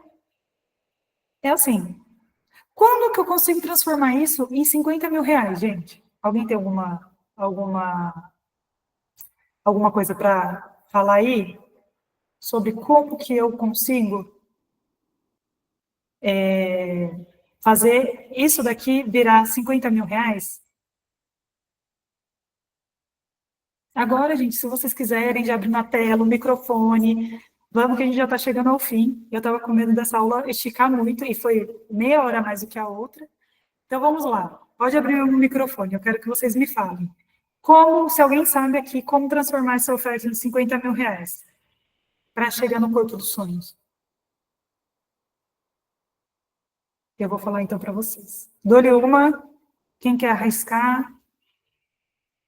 Speaker 1: assim. Quando que eu consigo transformar isso em 50 mil reais, gente? Alguém tem alguma coisa para falar aí sobre como que eu consigo fazer isso daqui virar 50 mil reais? Agora, gente, se vocês quiserem, já abrir na tela, o microfone, vamos que a gente já está chegando ao fim. Eu estava com medo dessa aula esticar muito, e foi meia hora a mais do que a outra. Então, vamos lá. Pode abrir o microfone, eu quero que vocês me falem. Como, se alguém sabe aqui, como transformar essa oferta em 50 mil reais para chegar no corpo dos sonhos? Eu vou falar então para vocês. Dou-lhe uma, quem quer arriscar?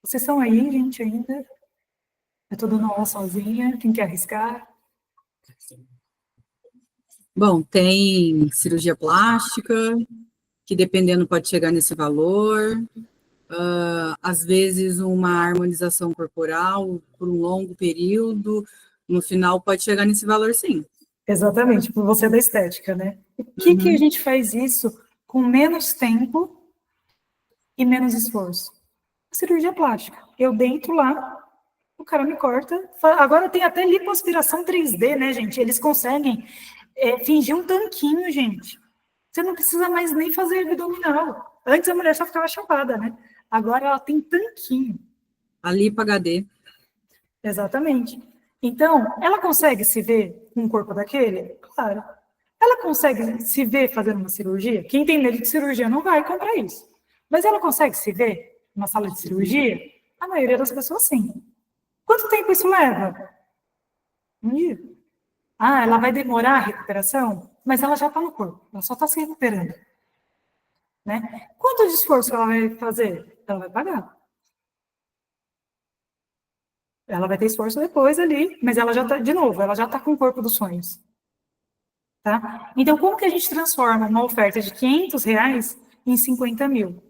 Speaker 1: Vocês estão aí, gente, ainda? Eu estou dando aula sozinha, quem quer arriscar?
Speaker 3: Bom, tem cirurgia plástica, que dependendo pode chegar nesse valor. Às vezes uma harmonização corporal por um longo período, no final pode chegar nesse valor, sim.
Speaker 1: Exatamente, por você da estética, né? O que a gente faz isso com menos tempo e menos esforço? Cirurgia plástica. Eu deito lá, o cara me corta. Agora tem até lipoaspiração 3D, né, gente? Eles conseguem fingir um tanquinho, gente. Você não precisa mais nem fazer abdominal. Antes a mulher só ficava chapada, né? Agora ela tem tanquinho.
Speaker 3: A Lipo HD.
Speaker 1: Exatamente. Então, ela consegue se ver com um corpo daquele? Claro. Ela consegue se ver fazendo uma cirurgia? Quem tem medo de cirurgia não vai comprar isso. Mas ela consegue se ver numa sala de cirurgia? A maioria das pessoas, sim. Quanto tempo isso leva? Um dia. Ela vai demorar a recuperação? mas ela já está no corpo, ela só está se recuperando. Né? Quanto de esforço ela vai fazer? Ela vai pagar. Ela vai ter esforço depois ali, mas ela já está, de novo, ela já está com o corpo dos sonhos. Tá? Então, como que a gente transforma uma oferta de R$ 500 em 50 mil?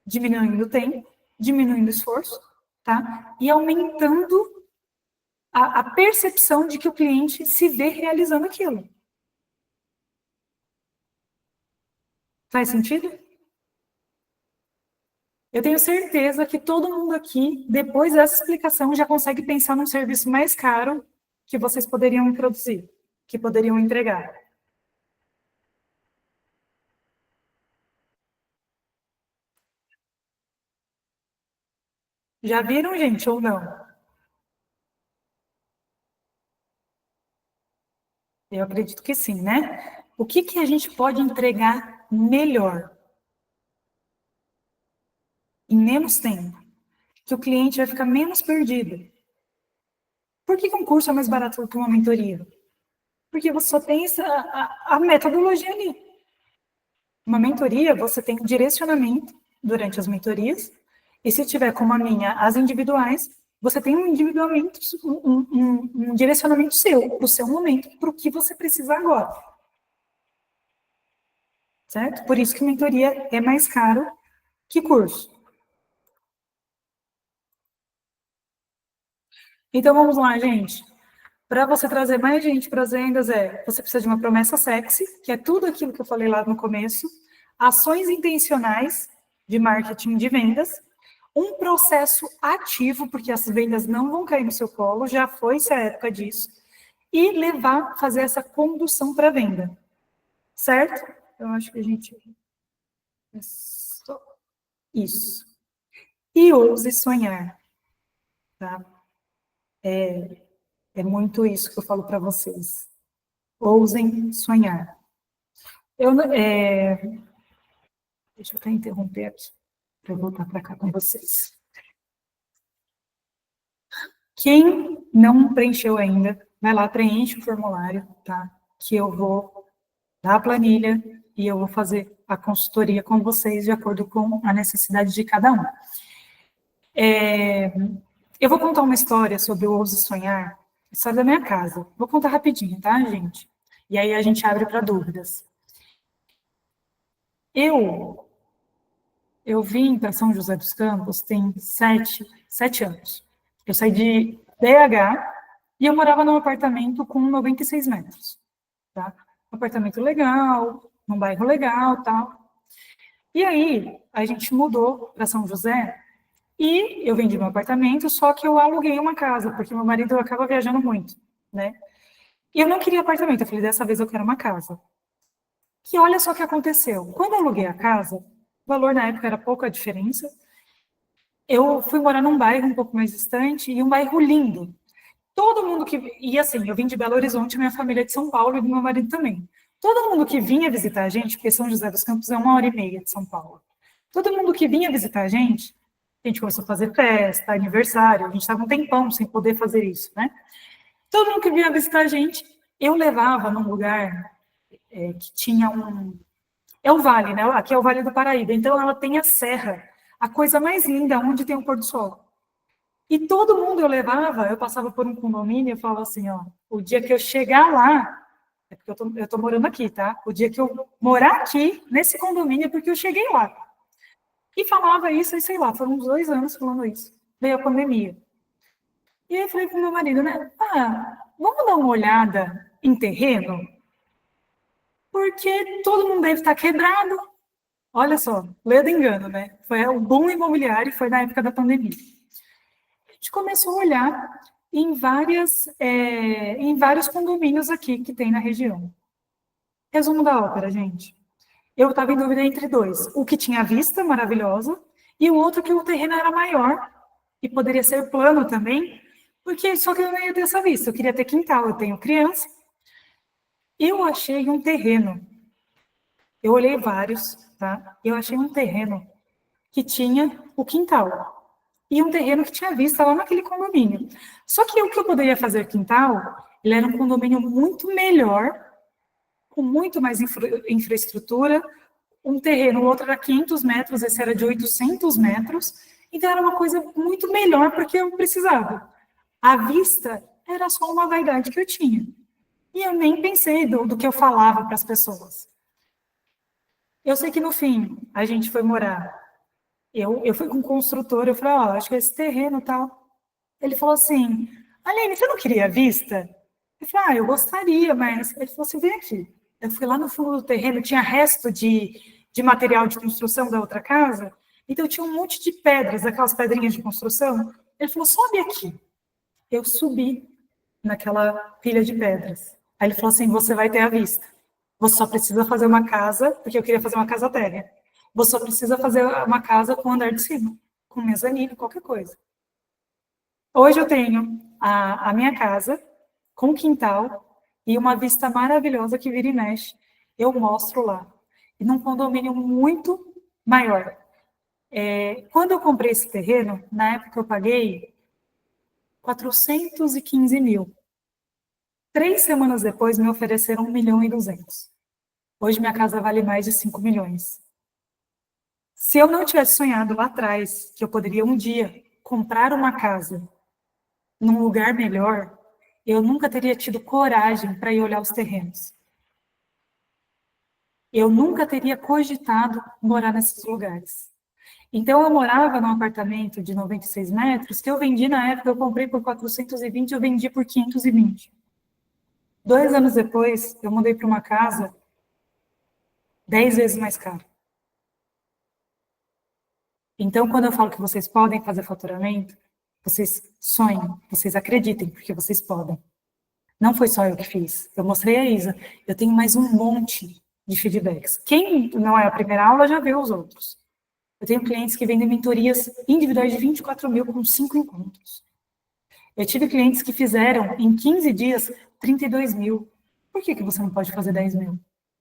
Speaker 1: Diminuindo o tempo, diminuindo o esforço, tá? E aumentando a percepção de que o cliente se vê realizando aquilo. Faz sentido? Eu tenho certeza que todo mundo aqui, depois dessa explicação, já consegue pensar num serviço mais caro que vocês poderiam produzir, que poderiam entregar. Já viram, gente, ou não? Eu acredito que sim, né? O que que a gente pode entregar melhor, em menos tempo, que o cliente vai ficar menos perdido? Por que um curso é mais barato do que uma mentoria? Porque você só tem a metodologia ali. Uma mentoria, você tem um direcionamento durante as mentorias, e se tiver como a minha, as individuais, você tem um individualmente, um direcionamento seu, para o seu momento, para o que você precisa agora. Certo? Por isso que mentoria é mais caro que curso. Então vamos lá, gente. Para você trazer mais gente para as vendas, você precisa de uma promessa sexy, que é tudo aquilo que eu falei lá no começo, ações intencionais de marketing de vendas, um processo ativo, porque as vendas não vão cair no seu colo, já foi-se a época disso, e fazer essa condução para a venda. Certo? Eu acho que a gente... Isso. E ouse sonhar. Tá? É muito isso que eu falo para vocês. Ousem sonhar. Deixa eu até interromper aqui, para voltar para cá com vocês. Quem não preencheu ainda, vai lá, preenche o formulário, tá? Que eu vou dar a planilha e eu vou fazer a consultoria com vocês de acordo com a necessidade de cada um. Eu vou contar uma história sobre o Ouse Sonhar, história da minha casa. Vou contar rapidinho, tá, gente? E aí a gente abre para dúvidas. Eu vim para São José dos Campos tem 7 anos. Eu saí de BH e eu morava num apartamento com 96 metros. Tá? Um apartamento legal, num bairro legal, tal. E aí, a gente mudou para São José e eu vendi meu apartamento, só que eu aluguei uma casa, porque meu marido acaba viajando muito, né? E eu não queria apartamento, eu falei, dessa vez eu quero uma casa. E olha só o que aconteceu. Quando eu aluguei a casa, o valor na época era pouca diferença, eu fui morar num bairro um pouco mais distante e um bairro lindo. Todo mundo que... E assim, eu vim de Belo Horizonte, minha família é de São Paulo e do meu marido também. Todo mundo que vinha visitar a gente, porque São José dos Campos é 1h30 de São Paulo. Todo mundo que vinha visitar a gente começou a fazer festa, aniversário, a gente estava um tempão sem poder fazer isso, né? Todo mundo que vinha visitar a gente, eu levava num lugar que tinha É o Vale, né? Aqui é o Vale do Paraíba. Então, ela tem a serra, a coisa mais linda, onde tem o pôr do sol. E todo mundo eu levava, eu passava por um condomínio e falava assim, ó, o dia que eu chegar lá, é porque eu tô morando aqui, tá? O dia que eu morar aqui, nesse condomínio, é porque eu cheguei lá. E falava isso, e sei lá, foram uns 2 anos falando isso. Veio a pandemia. E aí eu falei pro meu marido, né? Vamos dar uma olhada em terreno? Porque todo mundo deve estar quebrado. Olha só, lê do engano, né? Foi o boom imobiliário, foi na época da pandemia. A gente começou a olhar em vários condomínios aqui que tem na região. Resumo da ópera, gente. Eu estava em dúvida entre dois. O que tinha vista maravilhosa e o outro que o terreno era maior e poderia ser plano também, porque só que eu não ia ter essa vista. Eu queria ter quintal, eu tenho criança. Eu achei um terreno. Eu olhei vários, tá? Eu achei um terreno que tinha o quintal e um terreno que tinha vista lá naquele condomínio. Só que o que eu poderia fazer quintal, ele era um condomínio muito melhor, com muito mais infraestrutura, um terreno, o outro era 500 metros, esse era de 800 metros, então era uma coisa muito melhor porque eu precisava. A vista era só uma vaidade que eu tinha. E eu nem pensei do que eu falava para as pessoas. Eu sei que no fim, a gente foi morar. Eu fui com um construtor, eu falei, acho que esse terreno e tal. Ele falou assim, Aline, você não queria vista? Eu falei, eu gostaria, mas... Ele falou assim, vem aqui. Eu fui lá no fundo do terreno, tinha resto de material de construção da outra casa, então tinha um monte de pedras, aquelas pedrinhas de construção. Ele falou, sobe aqui. Eu subi naquela pilha de pedras. Aí ele falou assim, você vai ter a vista. Você só precisa fazer uma casa, porque eu queria fazer uma casa térrea. Você só precisa fazer uma casa com andar de cima, com mezanino, qualquer coisa. Hoje eu tenho a minha casa, com quintal, e uma vista maravilhosa que vira e mexe. Eu mostro lá. E num condomínio muito maior. Quando eu comprei esse terreno, na época eu paguei 415 mil. 3 semanas depois me ofereceram 1.200.000. Hoje minha casa vale mais de 5 milhões. Se eu não tivesse sonhado lá atrás que eu poderia um dia comprar uma casa num lugar melhor, eu nunca teria tido coragem para ir olhar os terrenos. Eu nunca teria cogitado morar nesses lugares. Então, eu morava num apartamento de 96 metros, que eu vendi na época, eu comprei por 420, eu vendi por 520. 2 anos depois, eu mudei para uma casa 10 vezes mais cara. Então, quando eu falo que vocês podem fazer faturamento, vocês sonhem, vocês acreditem, porque vocês podem. Não foi só eu que fiz. Eu mostrei a Isa. Eu tenho mais um monte de feedbacks. Quem não é a primeira aula já viu os outros. Eu tenho clientes que vendem mentorias individuais de 24 mil com 5 encontros. Eu tive clientes que fizeram, em 15 dias, 32 mil. Por que você não pode fazer 10 mil?